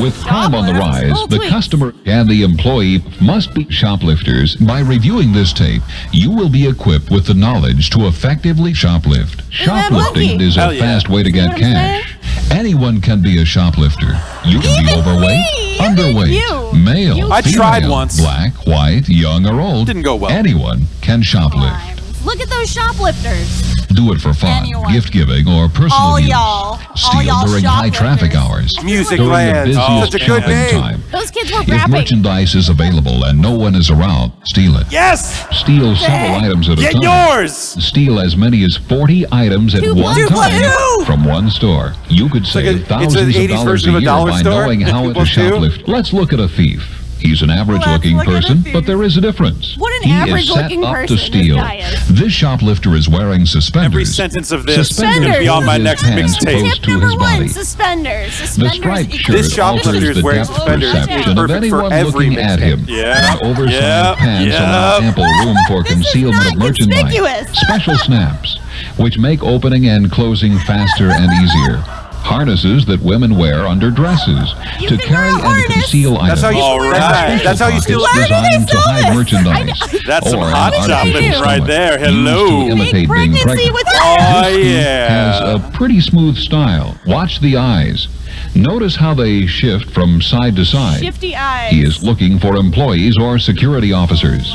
Speaker 11: With crime on the rise, the customer and the employee must be shoplifters. By reviewing this tape, you will be equipped with the knowledge to effectively shoplift. Shoplifting is a fast way to get cash. Anyone can be a shoplifter. You can be overweight, underweight, male,
Speaker 3: I
Speaker 11: female,
Speaker 3: tried once.
Speaker 11: black, white, young or old.
Speaker 3: Didn't go well.
Speaker 11: Anyone can shoplift.
Speaker 4: Look at those shoplifters.
Speaker 11: Do it for fun,
Speaker 4: Anyone.
Speaker 11: gift giving, or personal
Speaker 4: All
Speaker 11: use.
Speaker 4: y'all.
Speaker 11: Steal
Speaker 4: All y'all
Speaker 11: during high traffic
Speaker 4: shoplifters.
Speaker 11: hours.
Speaker 1: Music
Speaker 11: during
Speaker 1: Land.
Speaker 11: the busiest
Speaker 1: Such a good
Speaker 11: shopping
Speaker 1: name.
Speaker 11: time.
Speaker 2: Those kids were
Speaker 11: If
Speaker 2: rapping.
Speaker 11: merchandise is available and no one is around, steal it.
Speaker 3: Yes!
Speaker 11: Steal several items at a
Speaker 3: Get
Speaker 11: time.
Speaker 3: yours!
Speaker 11: Steal as many as 40 items at one time from one store. You could save
Speaker 1: it's
Speaker 11: thousands
Speaker 1: an
Speaker 11: of
Speaker 1: 80s
Speaker 11: dollars
Speaker 1: version
Speaker 11: a
Speaker 1: of a
Speaker 11: year
Speaker 1: dollar
Speaker 11: by
Speaker 1: store
Speaker 11: knowing
Speaker 1: that
Speaker 11: how to
Speaker 1: people do.
Speaker 11: shoplift. Let's look at a thief. He's an average-looking
Speaker 4: Let's look at a
Speaker 11: person,
Speaker 4: thief.
Speaker 11: but there is a difference.
Speaker 2: What an
Speaker 11: he is set
Speaker 2: average-looking
Speaker 11: up
Speaker 2: person
Speaker 11: to
Speaker 2: this
Speaker 11: steal.
Speaker 2: guy is.
Speaker 11: This shoplifter is wearing suspenders.
Speaker 3: Every sentence of this is
Speaker 11: Suspenders
Speaker 3: going to be on my
Speaker 11: his
Speaker 3: next
Speaker 11: pants
Speaker 3: mixtape.
Speaker 11: close
Speaker 2: Tip
Speaker 11: to
Speaker 2: number
Speaker 11: his
Speaker 2: one,
Speaker 11: body.
Speaker 2: suspenders.
Speaker 11: The
Speaker 2: Suspenders
Speaker 11: striped
Speaker 2: equal-
Speaker 11: shirt
Speaker 1: This shoplifter
Speaker 11: alters
Speaker 1: is
Speaker 11: the
Speaker 1: wearing
Speaker 11: depth
Speaker 1: suspenders.
Speaker 11: perception
Speaker 1: It's
Speaker 11: of
Speaker 1: perfect for
Speaker 11: anyone
Speaker 1: every
Speaker 11: looking at him.
Speaker 3: Yeah.
Speaker 11: Oversized
Speaker 3: Yep.
Speaker 11: pants allow ample room for concealment of merchandise.
Speaker 4: conspicuous.
Speaker 11: Special snaps, which make opening and closing faster and easier. Harnesses that women wear under dresses to carry and conceal items.
Speaker 1: That's how you.
Speaker 3: All right.
Speaker 1: That's how you steal
Speaker 11: Pockets
Speaker 1: it.
Speaker 11: designed to hide merchandise.
Speaker 3: That's some
Speaker 11: or
Speaker 3: hot
Speaker 11: an
Speaker 3: shopping
Speaker 11: artificial
Speaker 3: right
Speaker 11: stomach
Speaker 3: there.
Speaker 11: used
Speaker 3: Hello.
Speaker 11: to imitate being
Speaker 4: Pregnancy
Speaker 11: pregnant.
Speaker 4: with
Speaker 3: Oh,
Speaker 11: This thief has
Speaker 3: yeah.
Speaker 11: a pretty smooth style. Watch the eyes. Notice how they shift from side to side.
Speaker 2: Shifty eyes.
Speaker 11: He is looking for employees or security officers.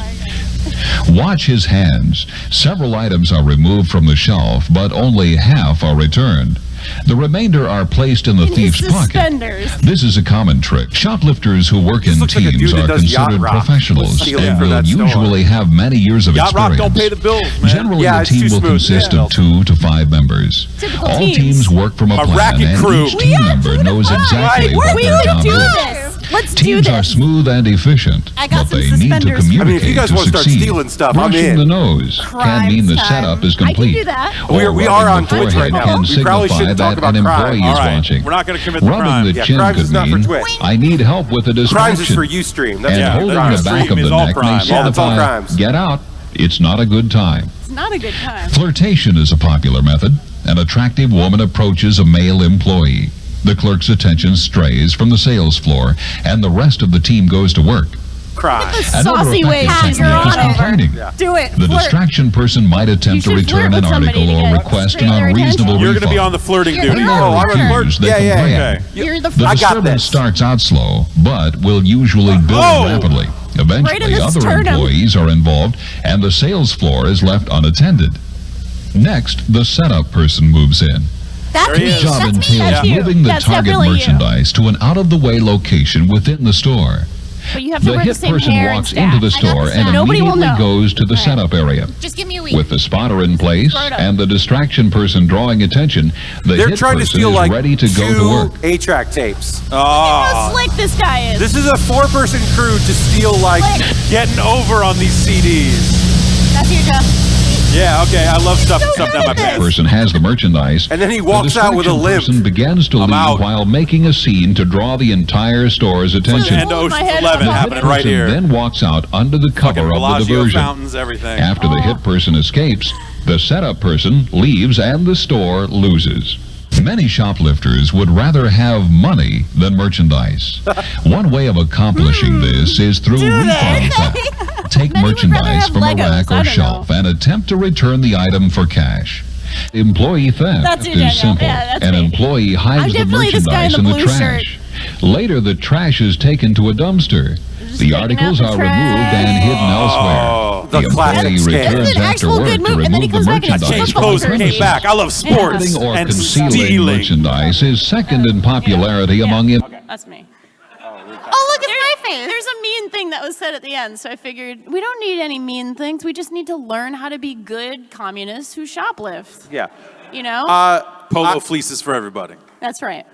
Speaker 11: Watch his hands. Several items are removed from the shelf, but only half are returned. The remainder are placed in the thief's pocket.
Speaker 2: Suspenders.
Speaker 11: This is a common trick. Shoplifters who work in
Speaker 1: looks like a
Speaker 11: teams
Speaker 1: dude that
Speaker 11: are
Speaker 1: does yacht
Speaker 11: considered
Speaker 1: rock.
Speaker 11: professionals
Speaker 1: Stealing
Speaker 11: and
Speaker 1: from
Speaker 11: will
Speaker 1: that store.
Speaker 11: usually have many years of
Speaker 3: Yacht
Speaker 11: experience.
Speaker 3: Rock don't pay the bills, man.
Speaker 11: Generally,
Speaker 1: Yeah,
Speaker 11: a
Speaker 1: it's
Speaker 11: team
Speaker 1: too
Speaker 11: will
Speaker 1: smooth.
Speaker 11: consist
Speaker 1: Yeah.
Speaker 11: of 2 to 5 members.
Speaker 2: Typical
Speaker 11: All
Speaker 2: teams.
Speaker 11: teams work from a plan,
Speaker 3: racket
Speaker 11: and
Speaker 3: crew.
Speaker 11: each team member knows exactly what
Speaker 2: We
Speaker 11: their
Speaker 2: would
Speaker 11: job
Speaker 2: do
Speaker 11: is.
Speaker 2: this. Let's do
Speaker 11: Teams are
Speaker 2: this.
Speaker 11: smooth and efficient,
Speaker 4: I got
Speaker 11: but
Speaker 4: some
Speaker 11: they need to
Speaker 4: suspenders.
Speaker 11: communicate
Speaker 1: I mean, if you guys
Speaker 11: to
Speaker 1: want to start
Speaker 11: succeed.
Speaker 1: stealing stuff, I'm
Speaker 11: Brushing
Speaker 1: in.
Speaker 11: the nose can mean the
Speaker 4: Crimes
Speaker 11: setup
Speaker 4: time.
Speaker 11: is complete.
Speaker 2: do that.
Speaker 11: Or
Speaker 1: We are
Speaker 11: rubbing
Speaker 1: on
Speaker 11: the
Speaker 1: Twitch right
Speaker 11: forehead
Speaker 1: now.
Speaker 11: can
Speaker 1: We probably
Speaker 11: signify
Speaker 1: shouldn't talk
Speaker 11: that
Speaker 1: about
Speaker 11: an
Speaker 1: crime.
Speaker 11: employee
Speaker 3: All
Speaker 11: is
Speaker 3: right.
Speaker 11: watching.
Speaker 3: We're not going to commit the
Speaker 11: Rubbing
Speaker 3: crime.
Speaker 11: the
Speaker 1: Yeah,
Speaker 11: chin
Speaker 1: crimes
Speaker 11: could
Speaker 1: is not for
Speaker 11: mean,
Speaker 1: Twitch.
Speaker 11: I need help with a distraction.
Speaker 1: Crimes is for Ustream. That's
Speaker 11: And
Speaker 3: Yeah,
Speaker 11: holding
Speaker 3: that's
Speaker 11: the back
Speaker 3: crime
Speaker 11: of
Speaker 3: is
Speaker 11: the
Speaker 3: all
Speaker 11: neck
Speaker 3: crime.
Speaker 11: may
Speaker 3: Yeah,
Speaker 1: that's all
Speaker 11: signify,
Speaker 1: crimes.
Speaker 11: get out, it's not a good time.
Speaker 2: It's not a good time.
Speaker 11: Flirtation is a popular method. An attractive woman approaches a male employee. The clerk's attention strays from the sales floor, and the rest of the team goes to work.
Speaker 1: Crime.
Speaker 11: Another
Speaker 2: Saucy way
Speaker 11: effective
Speaker 2: she's
Speaker 11: technique is
Speaker 2: on over.
Speaker 11: complaining.
Speaker 2: Do it.
Speaker 11: The
Speaker 2: Flirt.
Speaker 11: distraction person might attempt to
Speaker 2: You should
Speaker 11: return
Speaker 2: flirt
Speaker 11: an
Speaker 2: with somebody
Speaker 11: article
Speaker 2: to
Speaker 11: or
Speaker 2: get
Speaker 11: request an
Speaker 2: straight their
Speaker 11: unreasonable
Speaker 2: attention.
Speaker 3: You're going to be on
Speaker 11: refund.
Speaker 3: the flirting
Speaker 11: When
Speaker 3: duty.
Speaker 11: they
Speaker 1: Oh, I'm a flirt.
Speaker 11: refuse, they
Speaker 1: Yeah, yeah,
Speaker 11: complain.
Speaker 3: Okay.
Speaker 2: You're the
Speaker 11: The
Speaker 1: I got
Speaker 11: disturbance
Speaker 1: this.
Speaker 11: starts out slow, but will usually build
Speaker 3: Oh!
Speaker 11: rapidly.
Speaker 2: Right in
Speaker 11: Eventually,
Speaker 2: the
Speaker 11: other
Speaker 2: sternum.
Speaker 11: employees are involved, and the sales floor is left unattended. Next, the setup person moves in.
Speaker 4: That's
Speaker 3: There he
Speaker 4: me.
Speaker 3: is.
Speaker 11: Job
Speaker 4: That's me.
Speaker 11: entails
Speaker 4: That's you.
Speaker 11: moving the
Speaker 2: That's
Speaker 11: target
Speaker 2: definitely you.
Speaker 11: merchandise to an out-of-the-way location within the store.
Speaker 2: But you have to
Speaker 11: The
Speaker 2: wear the
Speaker 11: hit
Speaker 2: same
Speaker 11: person
Speaker 2: hair and
Speaker 11: walks into the
Speaker 2: stash.
Speaker 11: store and
Speaker 2: Nobody will
Speaker 11: immediately
Speaker 2: know.
Speaker 11: goes to the setup area.
Speaker 4: Just give me a week.
Speaker 11: With the spotter in place
Speaker 2: Start up.
Speaker 11: and the distraction person drawing attention, the
Speaker 1: They're
Speaker 11: hit
Speaker 1: trying to
Speaker 11: person
Speaker 1: steal
Speaker 11: is
Speaker 1: like
Speaker 11: ready to go to
Speaker 1: 2
Speaker 11: work.
Speaker 1: 8-track tapes.
Speaker 2: How slick this guy is.
Speaker 1: This is a 4-person crew to steal like.
Speaker 2: Slick.
Speaker 3: Getting over on these CDs.
Speaker 2: That's your job.
Speaker 3: Yeah, okay, I love stuff down my pants.
Speaker 11: Person has the merchandise,
Speaker 1: And then he walks out with a
Speaker 11: distraction
Speaker 1: limp.
Speaker 11: person begins to leave
Speaker 3: out.
Speaker 11: while making a scene to draw the entire store's attention.
Speaker 3: And
Speaker 2: Hold my
Speaker 3: Ocean's
Speaker 2: head
Speaker 3: 11
Speaker 2: up.
Speaker 3: happening right
Speaker 11: Person
Speaker 3: here.
Speaker 11: then walks out under the cover of the
Speaker 3: Bellagio
Speaker 11: diversion.
Speaker 3: fountains, everything.
Speaker 11: After the hit person escapes, the setup person leaves and the store loses. Many shoplifters would rather have money than merchandise. One way of accomplishing this is through refund theft. Take
Speaker 2: Many would rather
Speaker 11: merchandise
Speaker 2: have
Speaker 11: from a
Speaker 2: Legos,
Speaker 11: rack
Speaker 2: I
Speaker 11: or
Speaker 2: don't
Speaker 11: shelf
Speaker 2: know.
Speaker 11: and attempt to return the item for cash. Employee theft
Speaker 2: That's you, Danielle.
Speaker 11: is simple.
Speaker 2: Yeah, that's
Speaker 11: An
Speaker 2: me.
Speaker 11: employee
Speaker 2: I'm
Speaker 11: hides the
Speaker 2: definitely this guy in
Speaker 11: merchandise
Speaker 2: the
Speaker 11: in the
Speaker 2: blue
Speaker 11: trash. Later, the trash is taken to a dumpster.
Speaker 2: taking
Speaker 11: The
Speaker 2: out
Speaker 11: articles
Speaker 2: the
Speaker 11: are removed and hidden elsewhere.
Speaker 1: The classic
Speaker 11: employee
Speaker 1: scam.
Speaker 11: returns
Speaker 2: That's an
Speaker 11: after
Speaker 2: actual
Speaker 11: work
Speaker 2: good
Speaker 11: to
Speaker 2: move, and then he
Speaker 11: remove the
Speaker 2: comes back and
Speaker 11: merchandise
Speaker 3: Changed
Speaker 2: That's
Speaker 11: from
Speaker 3: clothes
Speaker 11: the
Speaker 3: and came
Speaker 11: premises.
Speaker 3: back. I love sports
Speaker 11: Hoarding or
Speaker 3: and
Speaker 11: concealing
Speaker 3: stealing.
Speaker 11: merchandise is second in popularity among it.
Speaker 2: That's me.
Speaker 4: Oh, look at my face.
Speaker 2: There's a mean thing that was said at the end, so I figured we don't need any mean things. We just need to learn how to be good communists who shoplift.
Speaker 1: Yeah.
Speaker 2: You know?
Speaker 3: Polo fleeces for everybody.
Speaker 2: That's right.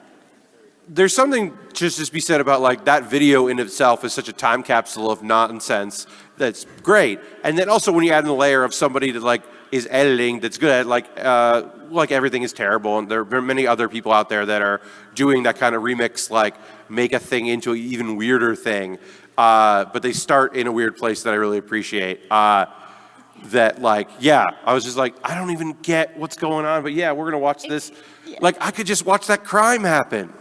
Speaker 1: There's something just to be said about like that video in itself is such a time capsule of nonsense that's great. And then also when you add in the layer of somebody that like is editing that's good at like everything is terrible, and there are many other people out there that are doing that kind of remix, like make a thing into an even weirder thing. But they start in a weird place that I really appreciate. That like, yeah, I was just like, I don't even get what's going on, but yeah, we're gonna watch this. Like I could just watch that crime happen.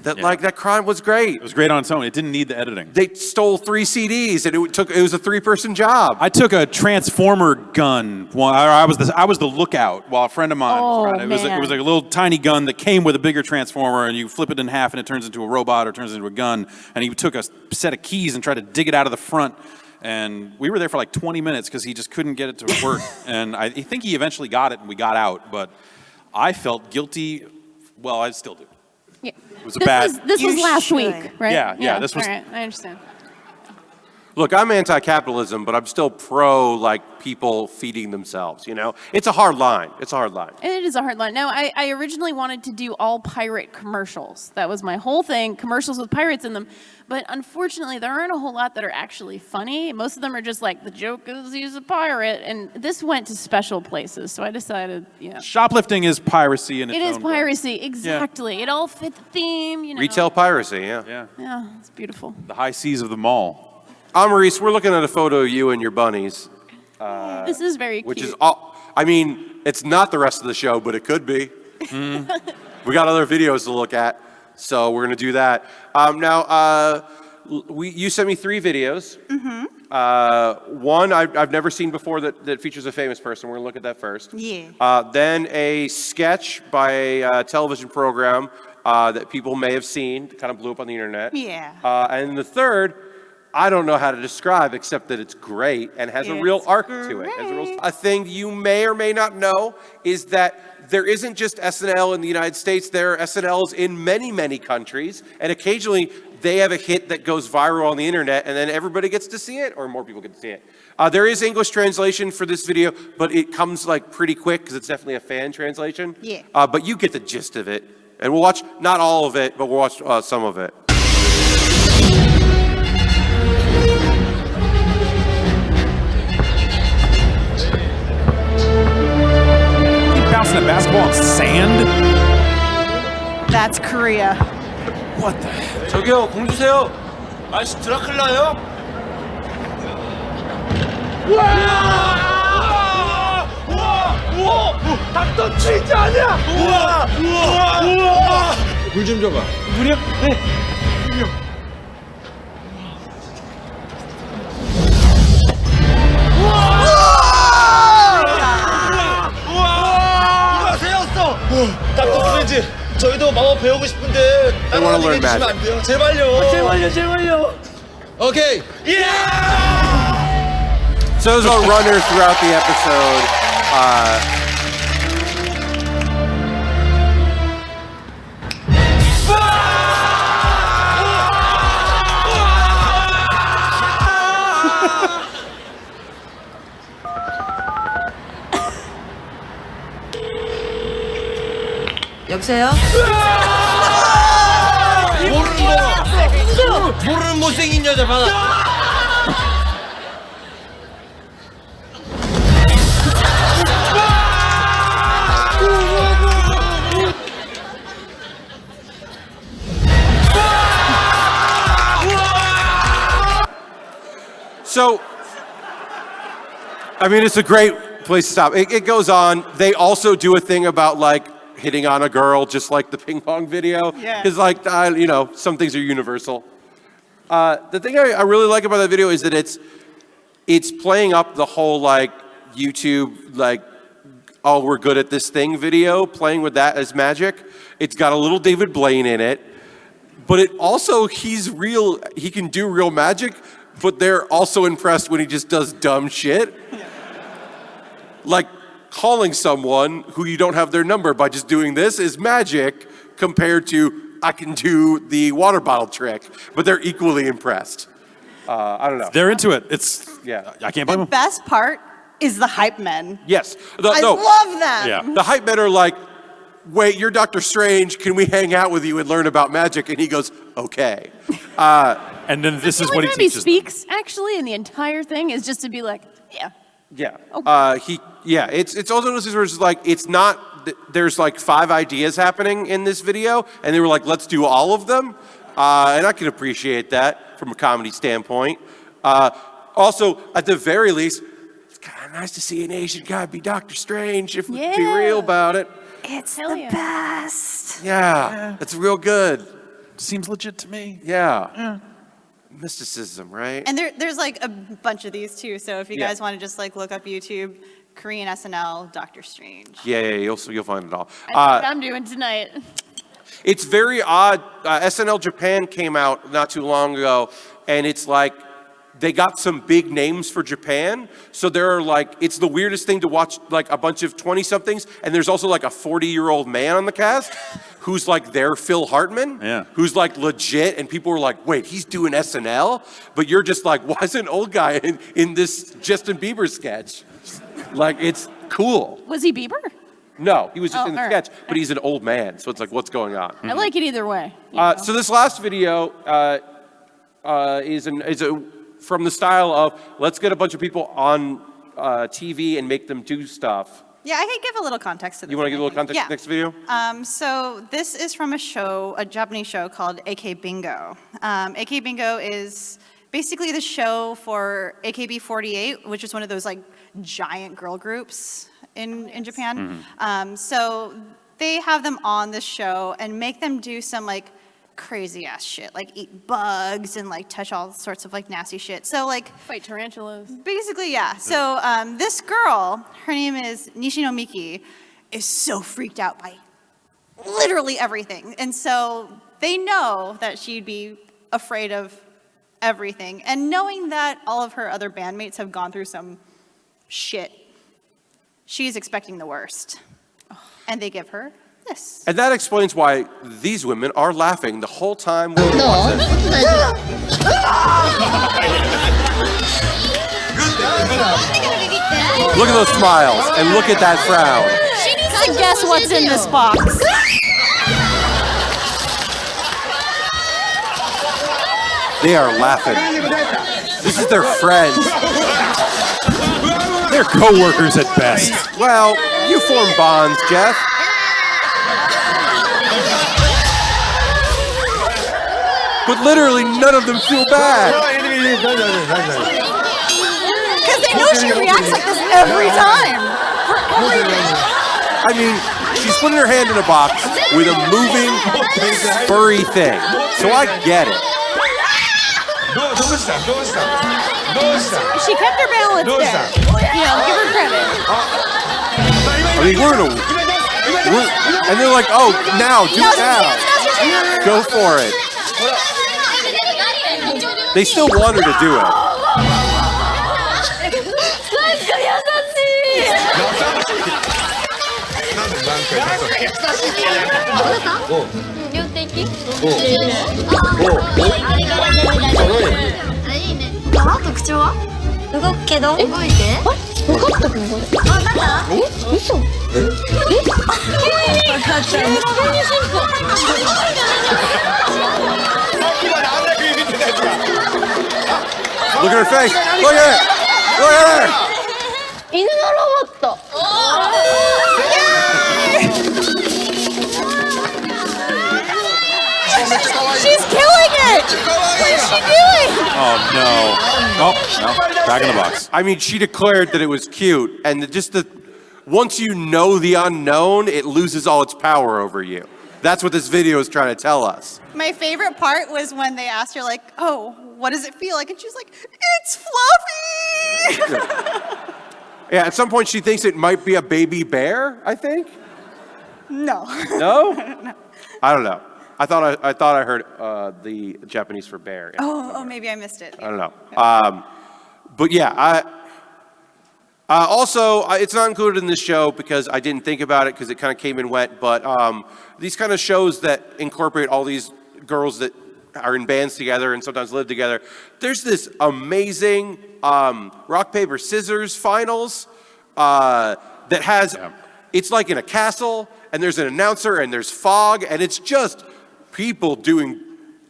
Speaker 1: Like that crime was great.
Speaker 3: It was great on its own. It didn't need the editing.
Speaker 1: They stole 3 CDs and it was a 3-person job.
Speaker 3: I took a transformer gun. I was the lookout while a friend of mine was trying to. It was a little tiny gun that came with a bigger transformer, and you flip it in half and it turns into a robot or turns into a gun. And he took a set of keys and tried to dig it out of the front. And we were there for like 20 minutes because he just couldn't get it to work. And I think he eventually got it and we got out. But I felt guilty. Well, I still do.
Speaker 2: Yeah.
Speaker 3: It was a bad.
Speaker 2: This was last
Speaker 4: should.
Speaker 2: week, right?
Speaker 3: Yeah, this was-
Speaker 2: All right, I understand.
Speaker 1: Look, I'm anti-capitalism, but I'm still pro like people feeding themselves, you know? It's a hard line. It's a hard line.
Speaker 2: It is a hard line. No, I originally wanted to do all pirate commercials. That was my whole thing, commercials with pirates in them. But unfortunately, there aren't a whole lot that are actually funny. Most of them are just like, the joke is he's a pirate. And this went to special places, so I decided,
Speaker 3: Shoplifting is piracy in its
Speaker 2: It is
Speaker 3: own way.
Speaker 2: piracy, exactly. It all fit the theme,
Speaker 1: Retail piracy, yeah.
Speaker 3: Yeah.
Speaker 2: Yeah, it's beautiful.
Speaker 3: The high seas of the mall.
Speaker 1: Amarisse, we're looking at a photo of you and your bunnies.
Speaker 2: This is very cute.
Speaker 1: Which is all, I mean, it's not the rest of the show, but it could be. We got other videos to look at, so we're gonna do that. You sent me 3 videos. One I've never seen before that features a famous person. We're gonna look at that first.
Speaker 4: Yeah.
Speaker 1: Then a sketch by a television program that people may have seen, kind of blew up on the internet.
Speaker 4: Yeah.
Speaker 1: And the third, I don't know how to describe except that it's great and has a real arc to it. A thing you may or may not know is that there isn't just SNL in the United States, there are SNLs in many, many countries, and occasionally they have a hit that goes viral on the internet and then everybody gets to see it, or more people get to see it. There is English translation for this video, but it comes like pretty quick because it's definitely a fan translation.
Speaker 4: Yeah.
Speaker 1: But you get the gist of it. And we'll watch, not all of it, but we'll watch some of it.
Speaker 3: Bouncing a basketball on sand?
Speaker 4: That's Korea.
Speaker 3: What the heck?
Speaker 5: 저기요, 공 주세요. 아저씨 드라큘라요? 우와! 닥터 치즈 아니야? 우와! 물 좀 줘봐. 물이요? 네. 물이요. 우와! 새였어. 닥터 치즈. 저희도 마법 배우고 싶은데 따라오게 해주시면 안 돼요? 제발요. 제발요. Okay. Yeah!
Speaker 1: So there's a runner throughout the episode.
Speaker 6: 여보세요?
Speaker 5: 모르는 못생긴 여자 받아.
Speaker 1: So, I mean, it's a great place to stop. It goes on. They also do a thing about like hitting on a girl, just like the ping pong video.
Speaker 4: Yeah.
Speaker 1: Because like, you know, some things are universal. The thing I really like about that video is that it's playing up the whole like YouTube, like, oh, we're good at this thing video, playing with that as magic. It's got a little David Blaine in it, but it also, he can do real magic, but they're also impressed when he just does dumb shit. Like calling someone who you don't have their number by just doing this is magic compared to I can do the water bottle trick, but they're equally impressed. I don't know.
Speaker 3: They're into it.
Speaker 1: Yeah.
Speaker 3: I can't blame them.
Speaker 4: Best part is the hype men.
Speaker 1: Yes.
Speaker 4: I love them.
Speaker 3: Yeah.
Speaker 1: The hype men are like, wait, you're Doctor Strange. Can we hang out with you and learn about magic? And he goes, okay.
Speaker 3: And then this is what he teaches.
Speaker 2: He speaks actually, and the entire thing is just to be like, yeah.
Speaker 1: Yeah.
Speaker 2: Okay.
Speaker 1: It's also one of those things where it's like, it's not, there's like 5 ideas happening in this video, and they were like, let's do all of them. And I can appreciate that from a comedy standpoint. Also, at the very least, it's kind of nice to see an Asian guy be Doctor Strange, if we be real about it.
Speaker 4: It's the best.
Speaker 1: Yeah, it's real good.
Speaker 3: Seems legit to me.
Speaker 1: Yeah. Mysticism, right?
Speaker 4: And there's like a bunch of these too. So if you guys want to just like look up YouTube, Korean SNL, Doctor Strange.
Speaker 1: Yeah, you'll find it all.
Speaker 2: I know what I'm doing tonight.
Speaker 1: It's very odd. SNL Japan came out not too long ago, and it's like they got some big names for Japan. So there are like, it's the weirdest thing to watch like a bunch of 20-somethings, and there's also like a 40-year-old man on the cast who's like their Phil Hartman, who's like legit, and people were like, wait, he's doing SNL? But you're just like, why is an old guy in this Justin Bieber sketch? Like, it's cool.
Speaker 2: Was he Bieber?
Speaker 1: No, he was just in the
Speaker 2: all
Speaker 1: sketch, but he's an old man, so it's like, what's going on?
Speaker 2: I like it either way.
Speaker 1: So this last video is from the style of, let's get a bunch of people on TV and make them do stuff.
Speaker 4: Yeah, I can give a little context to this.
Speaker 1: You want to give a little context to the next video?
Speaker 4: So this is from a Japanese show called AK Bingo. AK Bingo is basically the show for AKB48, which is one of those like giant girl groups in Japan. So they have them on this show and make them do some like crazy ass shit, like eat bugs and like touch all sorts of like nasty shit. So like
Speaker 2: fight tarantulas.
Speaker 4: Basically, yeah. So this girl, her name is Nishinomiki, is so freaked out by literally everything. And so they know that she'd be afraid of everything. And knowing that all of her other bandmates have gone through some shit, she's expecting the worst. And they give her this.
Speaker 1: And that explains why these women are laughing the whole time we're watching. Look at those smiles, and look at that frown.
Speaker 2: She needs to guess what's in this box.
Speaker 1: They are laughing. This is their friends.
Speaker 3: They're co-workers at best.
Speaker 1: Well, you form bonds, Jeff. But literally, none of them feel bad.
Speaker 4: Because they know she reacts like this every time. For everything.
Speaker 1: I mean, she's putting her hand in a box with a moving, furry thing. So I get it.
Speaker 2: She kept her balance there. You know, give her credit.
Speaker 1: I mean, and they're like, oh, now, do it now. Go for it. They still want her to do it. Look at her face. Look at it. Look at her.
Speaker 2: She's killing it. What is she doing?
Speaker 3: Oh, no. Oh, no. Back in the box.
Speaker 1: I mean, she declared that it was cute, and once you know the unknown, it loses all its power over you. That's what this video is trying to tell us.
Speaker 4: My favorite part was when they asked her, like, oh, what does it feel like? And she's like, it's fluffy!
Speaker 1: Yeah, at some point she thinks it might be a baby bear, I think.
Speaker 4: No.
Speaker 1: No? No. I don't know. I thought I heard the Japanese for bear. Yeah.
Speaker 4: Oh, maybe I missed it.
Speaker 1: I don't know. But yeah, also, it's not included in this show because I didn't think about it because it kind of came in wet, but these kind of shows that incorporate all these girls that are in bands together and sometimes live together. There's this amazing rock, paper, scissors finals that has, it's like in a castle, and there's an announcer, and there's fog, and it's just people doing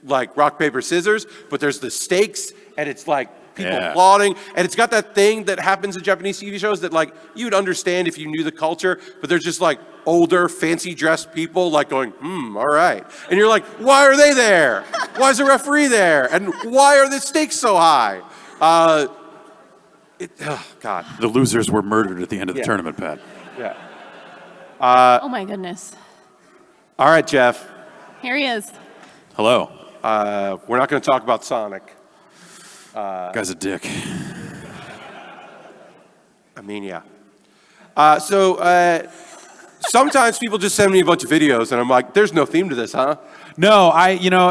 Speaker 1: like rock, paper, scissors, but there's the stakes, and it's like people applauding, and it's got that thing that happens in Japanese TV shows that like you'd understand if you knew the culture, but they're just like older, fancy dressed people like going, all right. And you're like, why are they there? Why is the referee there? And why are the stakes so high? Oh, God.
Speaker 3: The losers were murdered at the end of the tournament, Pat.
Speaker 1: Yeah.
Speaker 2: Oh my goodness.
Speaker 1: All right, Jeff.
Speaker 2: Here he is.
Speaker 3: Hello.
Speaker 1: We're not going to talk about Sonic.
Speaker 3: Guy's a dick.
Speaker 1: I mean, yeah. Sometimes people just send me a bunch of videos, and I'm like, "There's no theme to this, huh?"
Speaker 3: No,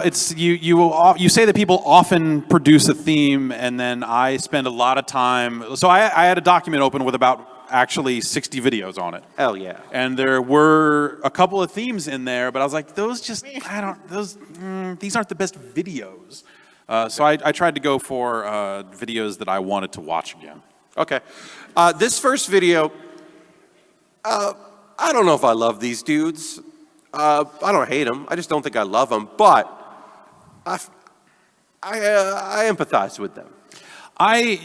Speaker 3: it's you say that people often produce a theme, and then I spend a lot of time. So I had a document open with about actually 60 videos on it.
Speaker 1: Hell yeah.
Speaker 3: And there were a couple of themes in there, but I was like, these aren't the best videos. So I tried to go for videos that I wanted to watch again.
Speaker 1: Okay. This first video, I don't know if I love these dudes. I don't hate them. I just don't think I love them. But I empathize with them.
Speaker 3: I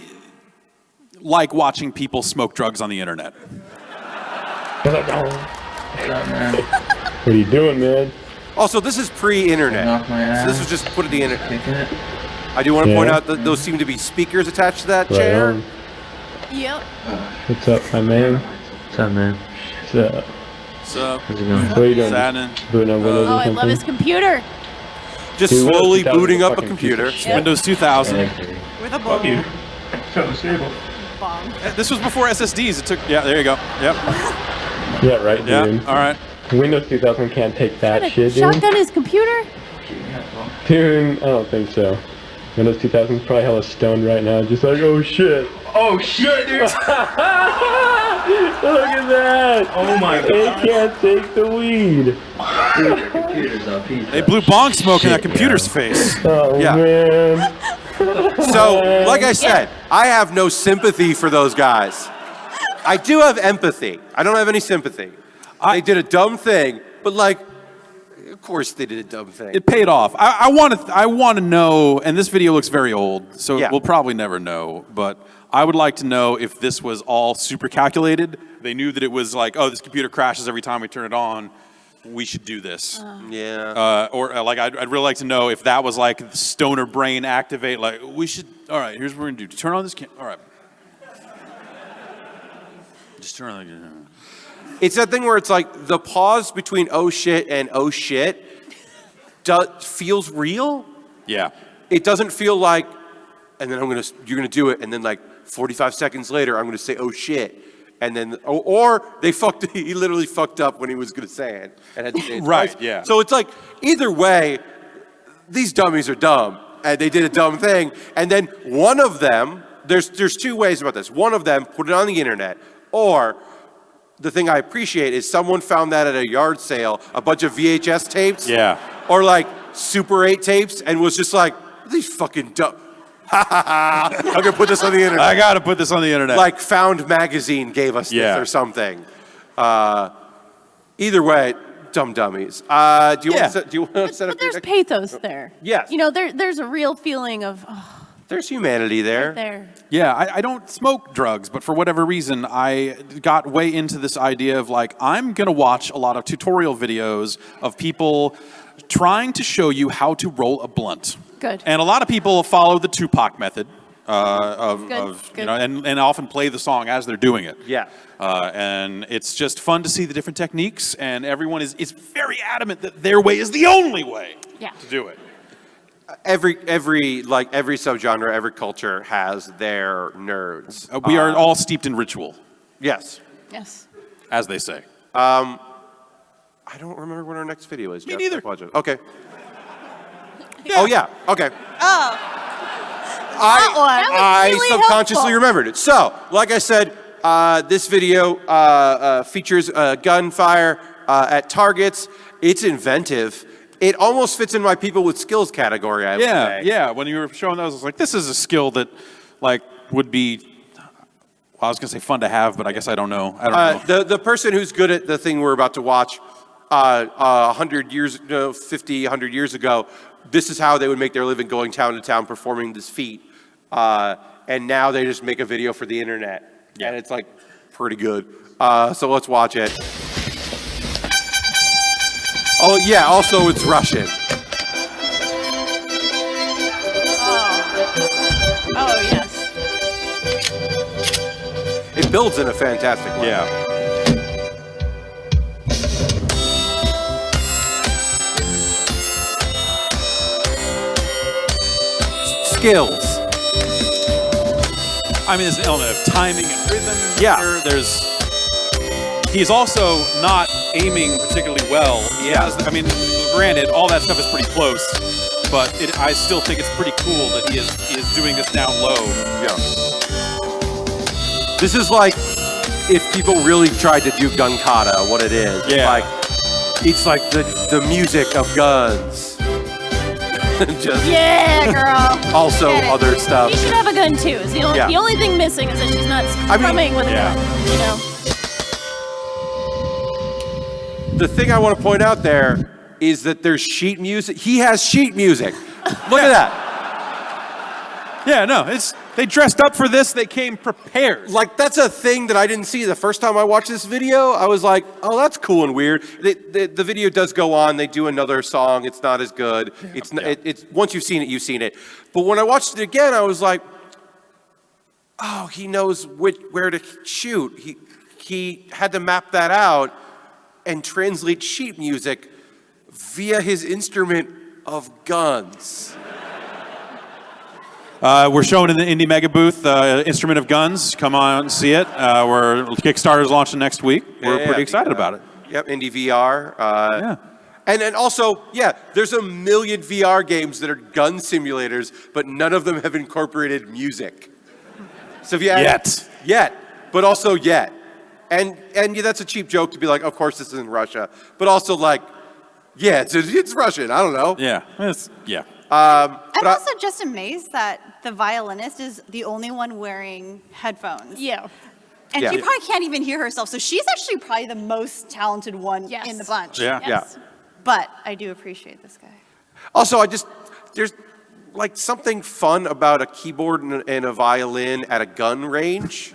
Speaker 3: like watching people smoke drugs on the internet.
Speaker 12: What are you doing, man?
Speaker 1: Also, this is pre-internet. So this was just put in the internet. I do want to point out that those seem to be speakers attached to that chair.
Speaker 12: On.
Speaker 2: Yep.
Speaker 12: What's up, my man?
Speaker 7: What's up, man?
Speaker 12: What's up?
Speaker 3: What's up?
Speaker 12: How's it going? What are you doing? Booting on Windows
Speaker 2: Oh,
Speaker 12: or
Speaker 2: I
Speaker 12: something?
Speaker 2: love his computer.
Speaker 1: Just
Speaker 12: Dude,
Speaker 1: slowly
Speaker 12: Windows 2000
Speaker 1: booting up a
Speaker 12: fucking
Speaker 1: computer.
Speaker 12: piece of shit.
Speaker 3: Windows 2000.
Speaker 4: With a bomb.
Speaker 3: This was before SSDs. It took. Yeah, there you go. Yep.
Speaker 12: Yeah, right,
Speaker 3: Yeah.
Speaker 12: dude.
Speaker 3: All right.
Speaker 12: Windows 2000 can't take that
Speaker 2: Trying to
Speaker 12: shit, dude.
Speaker 2: shotgun his computer?
Speaker 12: Dude, I don't think so. Windows 2000 is probably hella stoned right now, just like, oh shit. Oh shit, dude! Look at that! Oh my god. It can't take the weed.
Speaker 3: They blew bong smoke in that computer's face.
Speaker 12: Oh
Speaker 1: Yeah.
Speaker 12: man.
Speaker 1: So, like I said, I have no sympathy for those guys. I do have empathy. I don't have any sympathy. They did a dumb thing, but like, of course they did a dumb thing.
Speaker 3: It paid off. I want to know, and this video looks very old, so
Speaker 1: Yeah.
Speaker 3: we'll probably never know, but I would like to know if this was all super calculated. They knew that it was like, oh, this computer crashes every time we turn it on. We should do this.
Speaker 1: Yeah.
Speaker 3: I'd really like to know if that was like the stoner brain activate, like, we should, all right, here's what we're going to do. Turn on this all right. Just turn on the
Speaker 1: It's that thing where it's like the pause between oh shit and oh shit feels real.
Speaker 3: Yeah.
Speaker 1: It doesn't feel like, and then you're gonna do it, and then like 45 seconds later, I'm gonna say oh shit, and then or he literally fucked up when he was gonna say it and had to say it
Speaker 3: Right.
Speaker 1: twice.
Speaker 3: Yeah.
Speaker 1: So it's like either way, these dummies are dumb, and they did a dumb thing, and then one of them, there's two ways about this. One of them put it on the internet, or the thing I appreciate is someone found that at a yard sale, a bunch of VHS tapes.
Speaker 3: Yeah.
Speaker 1: Or like Super 8 tapes, and was just like, these fucking dumb. I'm gonna put this on the internet.
Speaker 3: I gotta put this on the internet.
Speaker 1: Like Found Magazine gave us this or something. Either way, dumb dummies. Do you want to set up?
Speaker 2: But there's pathos there.
Speaker 1: Yes.
Speaker 2: You know, there's a real feeling of,
Speaker 1: There's humanity there.
Speaker 2: Right there.
Speaker 3: Yeah, I don't smoke drugs, but for whatever reason, I got way into this idea of like, I'm going to watch a lot of tutorial videos of people trying to show you how to roll a blunt.
Speaker 2: Good.
Speaker 3: And a lot of people follow the Tupac method of
Speaker 2: Good.
Speaker 3: you know, and often play the song as they're doing it.
Speaker 1: Yeah.
Speaker 3: And it's just fun to see the different techniques, and everyone is very adamant that their way is the only way to do it.
Speaker 1: Every subgenre, every culture has their nerds.
Speaker 3: We are all steeped in ritual.
Speaker 1: Yes.
Speaker 2: Yes.
Speaker 3: As they say.
Speaker 1: I don't remember what our next video is.
Speaker 3: Me
Speaker 1: Jeff.
Speaker 3: neither.
Speaker 1: I apologize. Okay. Yeah. Oh yeah. Okay.
Speaker 4: Oh.
Speaker 1: I
Speaker 2: really
Speaker 1: subconsciously
Speaker 2: helpful.
Speaker 1: remembered it. So, like I said, this video features gunfire at targets. It's inventive. It almost fits in my people with skills category, I would say.
Speaker 3: Yeah. When you were showing those, I was like, this is a skill that, like, would be. Well, I was gonna say fun to have, but I guess I don't know.
Speaker 1: The person who's good at the thing we're about to watch, 100 years, 50, 100 years ago, this is how they would make their living, going town to town performing this feat. And now they just make a video for the internet, and it's like pretty good. So let's watch it. Oh yeah, also it's Russian.
Speaker 2: Oh, yes.
Speaker 1: It builds in a fantastic way.
Speaker 3: Yeah.
Speaker 1: Skills.
Speaker 3: I mean, there's an element of timing and rhythm.
Speaker 1: Yeah.
Speaker 3: He's also not aiming particularly well. I mean, granted, all that stuff is pretty close, but I still think it's pretty cool that he is doing this down low.
Speaker 1: Yeah. This is like if people really tried to do gun kata, what it is.
Speaker 3: Yeah.
Speaker 1: It's like the music of guns. Just
Speaker 2: Yeah, girl.
Speaker 1: also
Speaker 2: Get it.
Speaker 1: other stuff.
Speaker 2: She should have a gun too. Is the only thing missing is that she's not strumming with a gun. You know.
Speaker 1: The thing I want to point out there is that there's sheet music. He has sheet music. Look at that.
Speaker 3: Yeah, no, they dressed up for this. They came prepared.
Speaker 1: Like, that's a thing that I didn't see the first time I watched this video. I was like, oh, that's cool and weird. The video does go on. They do another song. It's not as good. It's once you've seen it, you've seen it. But when I watched it again, I was like, oh, he knows where to shoot. He had to map that out and translate sheet music via his instrument of guns.
Speaker 3: We're showing in the Indie Mega booth, Instrument of Guns. Come on and see it. Kickstarter's launching next week. We're pretty excited about it.
Speaker 1: Yep, Indie VR. And then also, there's a million VR games that are gun simulators, but none of them have incorporated music. So if you yet, but also yet. And that's a cheap joke to be like, of course this is in Russia, but also like, it's Russian. I don't know.
Speaker 3: Yeah,
Speaker 4: I'm also just amazed that the violinist is the only one wearing headphones.
Speaker 2: Yeah.
Speaker 4: And she probably can't even hear herself, so she's actually probably the most talented one in the bunch.
Speaker 1: Yeah.
Speaker 4: But I do appreciate this guy.
Speaker 1: Also, there's like something fun about a keyboard and a violin at a gun range.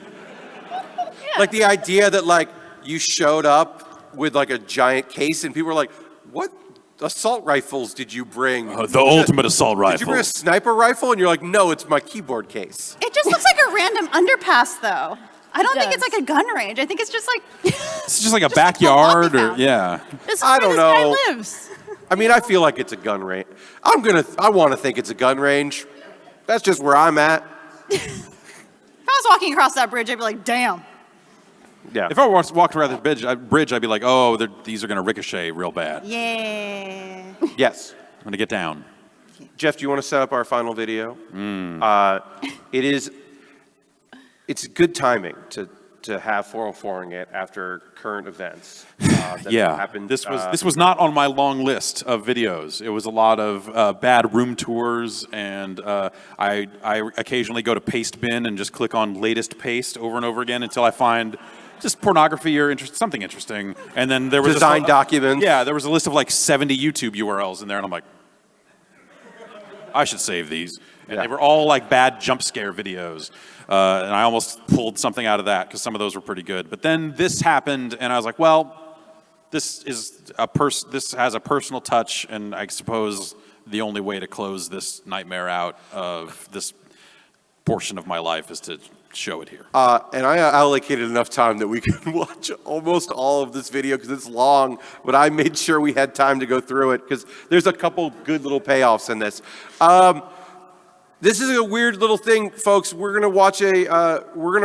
Speaker 1: Like the idea that like you showed up with like a giant case and people were like, what assault rifles did you bring?
Speaker 3: The ultimate assault rifle.
Speaker 1: Did you bring a sniper rifle? And you're like, no, it's my keyboard case.
Speaker 4: It just looks like a random underpass, though. I don't think it's like a gun range. I think it's just like...
Speaker 3: It's just like a backyard
Speaker 2: This is
Speaker 1: I
Speaker 2: where
Speaker 1: don't
Speaker 2: this
Speaker 1: know.
Speaker 2: guy lives.
Speaker 1: I mean, I feel like it's a gun range. I want to think it's a gun range. That's just where I'm at.
Speaker 4: If I was walking across that bridge, I'd be like, damn.
Speaker 1: Yeah.
Speaker 3: If I walked around the bridge, I'd be like, oh, these are going to ricochet real bad.
Speaker 4: Yeah.
Speaker 1: Yes.
Speaker 3: I'm going to get down.
Speaker 1: Jeff, do you want to set up our final video? It's good timing to have 404ing it after current events. That happened.
Speaker 3: This was not on my long list of videos. It was a lot of bad room tours, and I occasionally go to Paste Bin and just click on latest paste over and over again until I find just pornography or something interesting. And then there was
Speaker 1: design documents.
Speaker 3: Yeah, there was a list of like 70 YouTube URLs in there, and I'm like, I should save these. And they were all like bad jump scare videos. And I almost pulled something out of that because some of those were pretty good. But then this happened, and I was like, well, this has a personal touch, and I suppose the only way to close this nightmare out of this portion of my life is to show it here.
Speaker 1: And I allocated enough time that we could watch almost all of this video because it's long, but I made sure we had time to go through it because there's a couple good little payoffs in this. This is a weird little thing, folks. We're gonna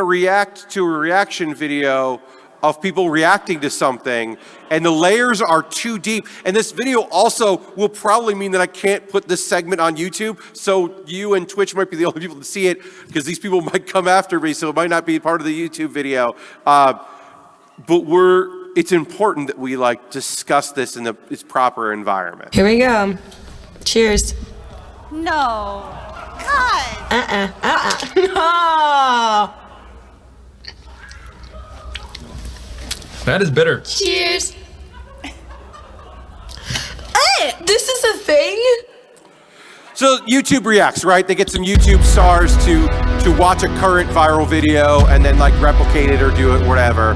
Speaker 1: react to a reaction video of people reacting to something, and the layers are too deep. And this video also will probably mean that I can't put this segment on YouTube, so you and Twitch might be the only people to see it, because these people might come after me, so it might not be part of the YouTube video. But it's important that we discuss this in its proper environment.
Speaker 13: Here we go. Cheers.
Speaker 4: No. God.
Speaker 13: No.
Speaker 14: That is bitter.
Speaker 13: Cheers. Hey, this is a thing?
Speaker 1: So YouTube reacts, right? They get some YouTube stars to watch a current viral video and then replicate it or do it, whatever.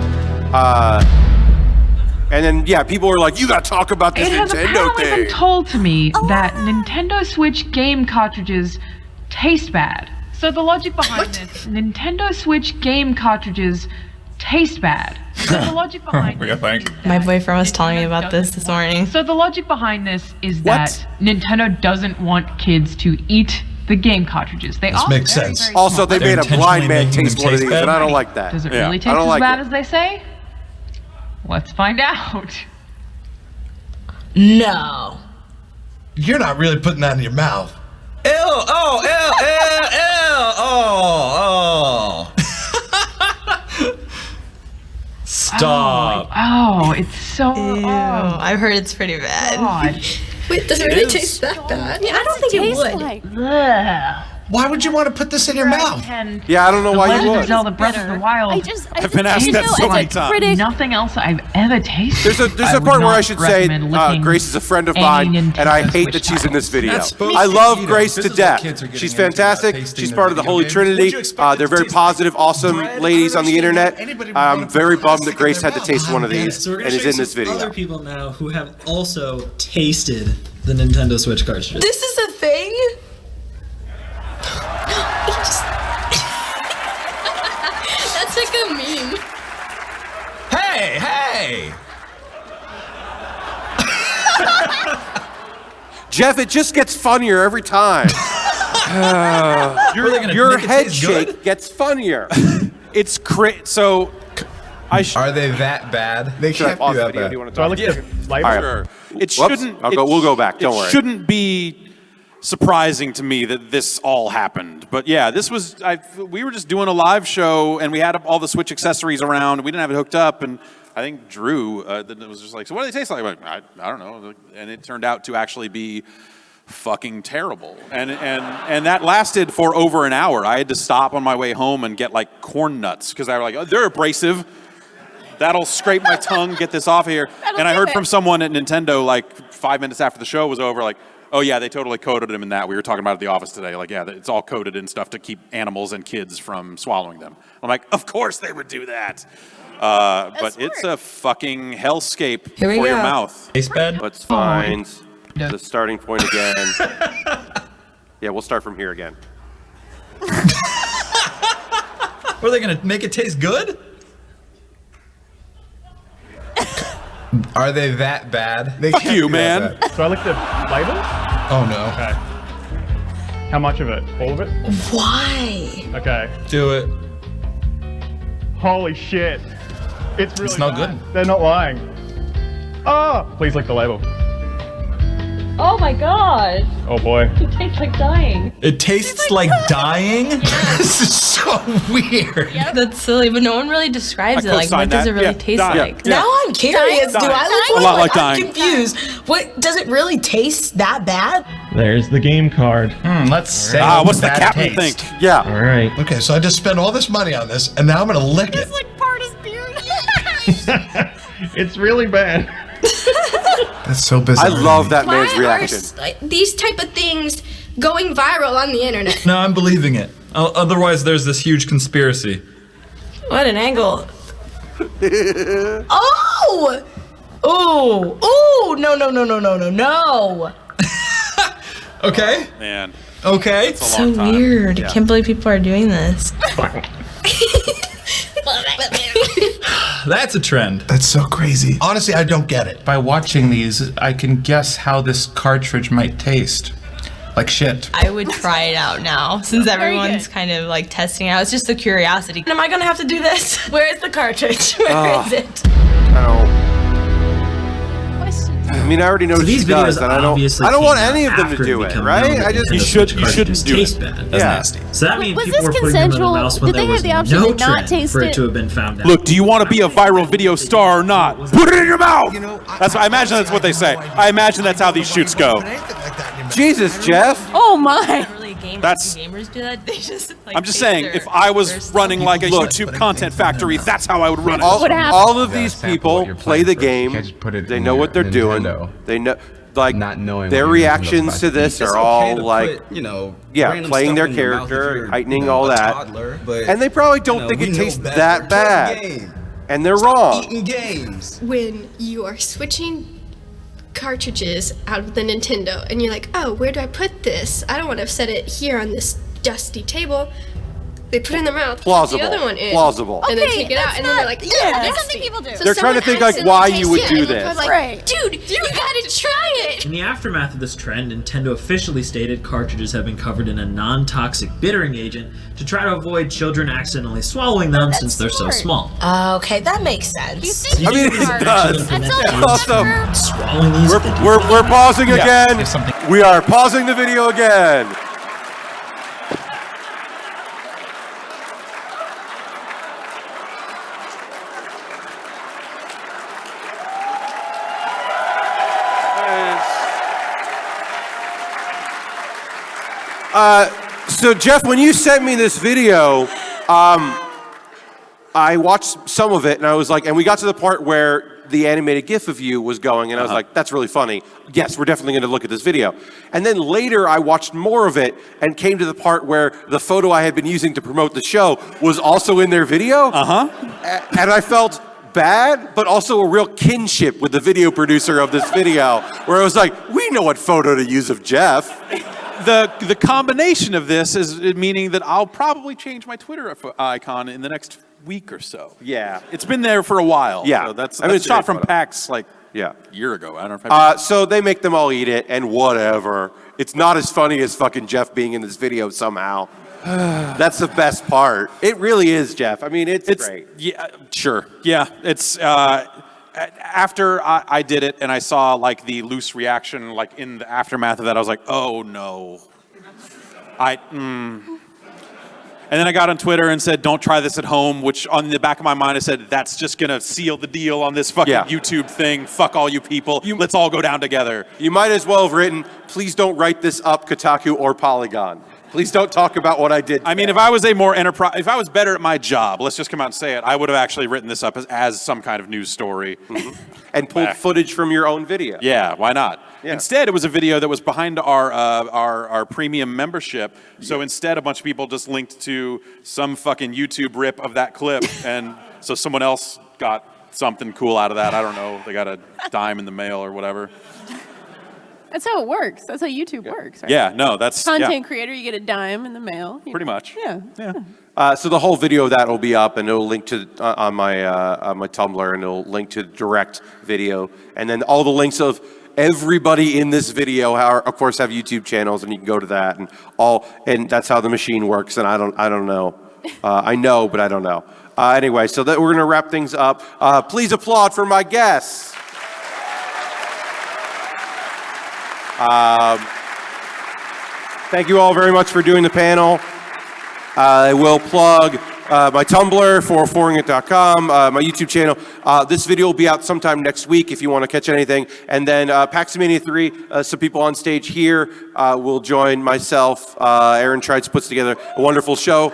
Speaker 1: And then, yeah, people are like, you gotta talk about this Nintendo thing.
Speaker 15: It has apparently been told to me that Nintendo Switch game cartridges taste bad. So the logic behind this, Nintendo Switch game cartridges taste bad. So the logic behind
Speaker 13: My boyfriend was telling me about this morning.
Speaker 15: So the logic behind this is that Nintendo doesn't want kids to eat the game cartridges. They all
Speaker 14: makes sense.
Speaker 15: very
Speaker 1: Also, they
Speaker 15: smart.
Speaker 1: made a blind man taste one of these, and I don't like that.
Speaker 15: Does it really taste as bad as they say? Let's find out.
Speaker 13: No.
Speaker 14: You're not really putting that in your mouth.
Speaker 16: Ew, oh, ew, ew, ew, oh, oh.
Speaker 14: Stop.
Speaker 15: Oh, it's so.
Speaker 13: Ew, I've heard it's pretty bad.
Speaker 15: God.
Speaker 13: Wait, does it really taste that bad? Yeah, I don't think it would.
Speaker 14: Why would you want to put this in your mouth?
Speaker 1: Yeah, I don't know why you would.
Speaker 15: Zelda Breath of the Wild.
Speaker 3: I've been asked that so many times.
Speaker 15: Nothing else I've ever tasted.
Speaker 1: There's a part where I should say Grace is a friend of mine, and I hate that she's in this video. I love Grace to death. She's fantastic. She's part of the Holy Trinity. They're very positive, awesome ladies on the internet. I'm very bummed that Grace had to taste one of these and is in this video.
Speaker 17: Other people now who have also tasted the Nintendo Switch cartridges.
Speaker 13: This is a thing? That's like a meme.
Speaker 16: Hey, hey!
Speaker 1: Jeff, it just gets funnier every time. Your head shake gets funnier.
Speaker 3: It's so.
Speaker 16: Are they that bad? They
Speaker 1: Should I
Speaker 16: can't
Speaker 1: pause
Speaker 16: be
Speaker 1: the
Speaker 16: that
Speaker 1: video?
Speaker 16: bad.
Speaker 1: Do you want to
Speaker 12: So I
Speaker 1: talk?
Speaker 12: looked at the flavor.
Speaker 1: All right.
Speaker 3: It
Speaker 1: Whoops.
Speaker 3: shouldn't.
Speaker 1: We'll go back. Don't worry.
Speaker 3: It shouldn't be surprising to me that this all happened. But yeah, this was. We were just doing a live show, and we had all the Switch accessories around. We didn't have it hooked up, and I think Drew was just like, "So what do they taste like?" I'm like, I don't know. And it turned out to actually be fucking terrible. And that lasted for over an hour. I had to stop on my way home and get corn nuts because I was like, oh, they're abrasive. That'll scrape my tongue, get this off of here. And I heard from someone at Nintendo 5 minutes after the show was over, oh yeah, they totally coated them in that. We were talking about it at the office today. Yeah, it's all coated in stuff to keep animals and kids from swallowing them. I'm like, of course they would do that. But it's a fucking hellscape for your mouth.
Speaker 17: Taste bad?
Speaker 1: Let's find the starting point again. Yeah, we'll start from here again.
Speaker 16: Are they gonna make it taste good? Are they that bad? They
Speaker 3: Fuck you, man.
Speaker 12: So I looked at flavors.
Speaker 16: Oh no.
Speaker 12: Okay. How much of it? All of it?
Speaker 13: Why?
Speaker 12: Okay.
Speaker 16: Do it.
Speaker 12: Holy shit. It's really
Speaker 16: It's not
Speaker 12: bad.
Speaker 16: good.
Speaker 12: They're not lying. Oh, please lick the label.
Speaker 6: Oh my god.
Speaker 12: Oh boy.
Speaker 6: It tastes like dying.
Speaker 16: It tastes like dying? This is so weird.
Speaker 13: That's silly, but no one really describes it. What does it really taste like?
Speaker 3: Yeah.
Speaker 13: Now I'm curious. Do I look
Speaker 3: A lot like
Speaker 13: I'm
Speaker 3: dying.
Speaker 13: confused. What does it really taste that bad?
Speaker 12: There's the game card.
Speaker 14: Let's say
Speaker 3: What's the captain think?
Speaker 1: Yeah.
Speaker 12: All right.
Speaker 14: Okay, so I just spent all this money on this, and now I'm gonna lick it.
Speaker 12: It's really bad.
Speaker 14: That's so bizarre.
Speaker 1: I love that man's
Speaker 13: Why
Speaker 1: reaction.
Speaker 13: are these type of things
Speaker 18: going viral on the internet.
Speaker 17: No, I'm believing it. Otherwise, there's this huge conspiracy.
Speaker 6: What an angle. Oh! Oh! Oh! No.
Speaker 17: Okay.
Speaker 3: Man.
Speaker 17: Okay.
Speaker 3: It's a
Speaker 6: So
Speaker 3: long time.
Speaker 6: weird.
Speaker 3: Yeah.
Speaker 6: I can't believe people are doing this.
Speaker 17: That's a trend.
Speaker 14: That's so crazy. Honestly, I don't get it.
Speaker 16: By watching these, I can guess how this cartridge might taste. Like shit.
Speaker 13: I would try it out now, since everyone's kind of like testing it out. It's just a curiosity. Am I gonna have to do this? Where is the cartridge? Where is it?
Speaker 1: I mean, I already know
Speaker 17: So
Speaker 1: what she
Speaker 17: these
Speaker 1: does,
Speaker 17: videos
Speaker 1: and
Speaker 17: obviously
Speaker 1: I don't want
Speaker 17: came
Speaker 1: any of
Speaker 17: out
Speaker 1: them to
Speaker 17: after
Speaker 1: do it,
Speaker 17: becoming
Speaker 1: right?
Speaker 17: known
Speaker 1: I
Speaker 17: that
Speaker 1: just
Speaker 17: Nintendo
Speaker 3: You
Speaker 17: Switch
Speaker 3: shouldn't
Speaker 17: cartridges
Speaker 3: do it.
Speaker 17: taste bad. That's
Speaker 1: Yeah.
Speaker 17: nasty. So that means
Speaker 2: Was
Speaker 17: people
Speaker 2: this
Speaker 17: were putting them in their
Speaker 2: consensual?
Speaker 17: mouths when
Speaker 2: Did they
Speaker 17: there
Speaker 2: have
Speaker 17: was
Speaker 2: the option
Speaker 17: no
Speaker 2: to not
Speaker 17: trend
Speaker 2: taste
Speaker 17: for it
Speaker 2: it?
Speaker 17: to have been found out.
Speaker 3: Look, do you want to be a viral video star or not? Put it in your mouth. That's. I imagine that's what they say. I imagine that's how these shoots go.
Speaker 1: Jesus, Jeff.
Speaker 2: Oh my.
Speaker 3: That's.
Speaker 13: Gamers do that. They just. Like,
Speaker 3: I'm just saying, if I was running like a YouTube content factory, that's how I would run it.
Speaker 1: All of these people play the game. They know what they're doing. They know, like, their reactions to this are all like, playing their character, heightening all that, and they probably don't think it tastes that bad, and they're wrong.
Speaker 18: Eating games. When you are switching cartridges out of the Nintendo and you're like, oh, where do I put this? I don't want to set it here on this dusty table. They put it in their mouth,
Speaker 1: Plausible.
Speaker 18: put the other one in,
Speaker 1: Plausible.
Speaker 18: and then take it out, and then they're like,
Speaker 2: that's something people do.
Speaker 1: They're trying to think like why you would do this.
Speaker 18: Like, dude, you gotta try it.
Speaker 17: In the aftermath of this trend, Nintendo officially stated cartridges have been covered in a non-toxic bittering agent to try to avoid children accidentally swallowing them since they're so small.
Speaker 6: Okay, that makes sense.
Speaker 1: I mean, it does. Also,
Speaker 17: swallowing these.
Speaker 1: We're pausing again. We are pausing the video again. So Jeff, when you sent me this video, I watched some of it and I was like, and we got to the part where the animated GIF of you was going, and I was like, that's really funny. Yes, we're definitely going to look at this video. And then later I watched more of it and came to the part where the photo I had been using to promote the show was also in their video. And I felt bad, but also a real kinship with the video producer of this video, where I was like, we know what photo to use of Jeff.
Speaker 3: The combination of this is meaning that I'll probably change my Twitter icon in the next week or so.
Speaker 1: Yeah.
Speaker 3: It's been there for a while.
Speaker 1: Yeah.
Speaker 3: So that's
Speaker 1: I mean, it's a
Speaker 3: shot
Speaker 1: great
Speaker 3: from
Speaker 1: photo.
Speaker 3: PAX like
Speaker 1: Yeah.
Speaker 3: a year ago. I don't know if
Speaker 1: So they make them all eat it, and whatever. It's not as funny as fucking Jeff being in this video somehow. That's the best part. It really is, Jeff. I mean, it's great.
Speaker 3: Yeah, sure. Yeah, it's after I did it and I saw like the loose reaction, like in the aftermath of that, I was like, oh no. And then I got on Twitter and said, don't try this at home, which on the back of my mind I said, that's just gonna seal the deal on this fucking YouTube thing. Fuck all you people. Let's all go down together.
Speaker 1: You might as well have written, please don't write this up, Kotaku or Polygon. Please don't talk about what I did.
Speaker 3: I mean, if I was if I was better at my job, let's just come out and say it, I would have actually written this up as some kind of news story.
Speaker 1: And pulled footage from your own video.
Speaker 3: Yeah, why not?
Speaker 1: Yeah.
Speaker 3: Instead, it was a video that was behind our premium membership. So instead, a bunch of people just linked to some fucking YouTube rip of that clip, and so someone else got something cool out of that. I don't know. They got a dime in the mail or whatever.
Speaker 2: That's how it works. That's how YouTube works, right?
Speaker 3: Yeah, no, that's
Speaker 2: Content creator, you get a dime in the mail.
Speaker 3: Pretty much.
Speaker 2: Yeah.
Speaker 1: So the whole video of that will be up, and it'll link to on my Tumblr, and it'll link to direct video, and then all the links of everybody in this video, of course, have YouTube channels, and you can go to that, and that's how the machine works. And I don't know. I know, but I don't know. Anyway, so that we're gonna wrap things up. Please applaud for my guests. Thank you all very much for doing the panel. I will plug my Tumblr, 4foringit.com, my YouTube channel. This video will be out sometime next week if you want to catch anything. And then PAX Mania 3, some people on stage here will join myself. Aaron Trites puts together a wonderful show.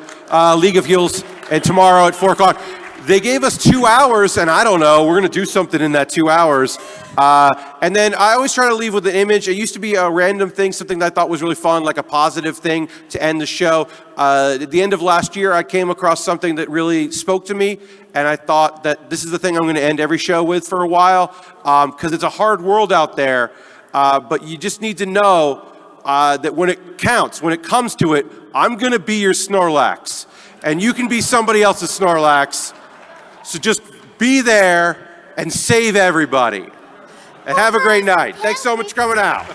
Speaker 1: League of Heels, and tomorrow at 4 o'clock. They gave us 2 hours, and I don't know, we're going to do something in that 2 hours. And then I always try to leave with an image. It used to be a random thing, something that I thought was really fun, like a positive thing to end the show. At the end of last year, I came across something that really spoke to me, and I thought that this is the thing I'm going to end every show with for a while, because it's a hard world out there, but you just need to know that when it counts, when it comes to it, I'm going to be your Snorlax, and you can be somebody else's Snorlax. So just be there and save everybody. And have a great night. Thanks so much for coming out.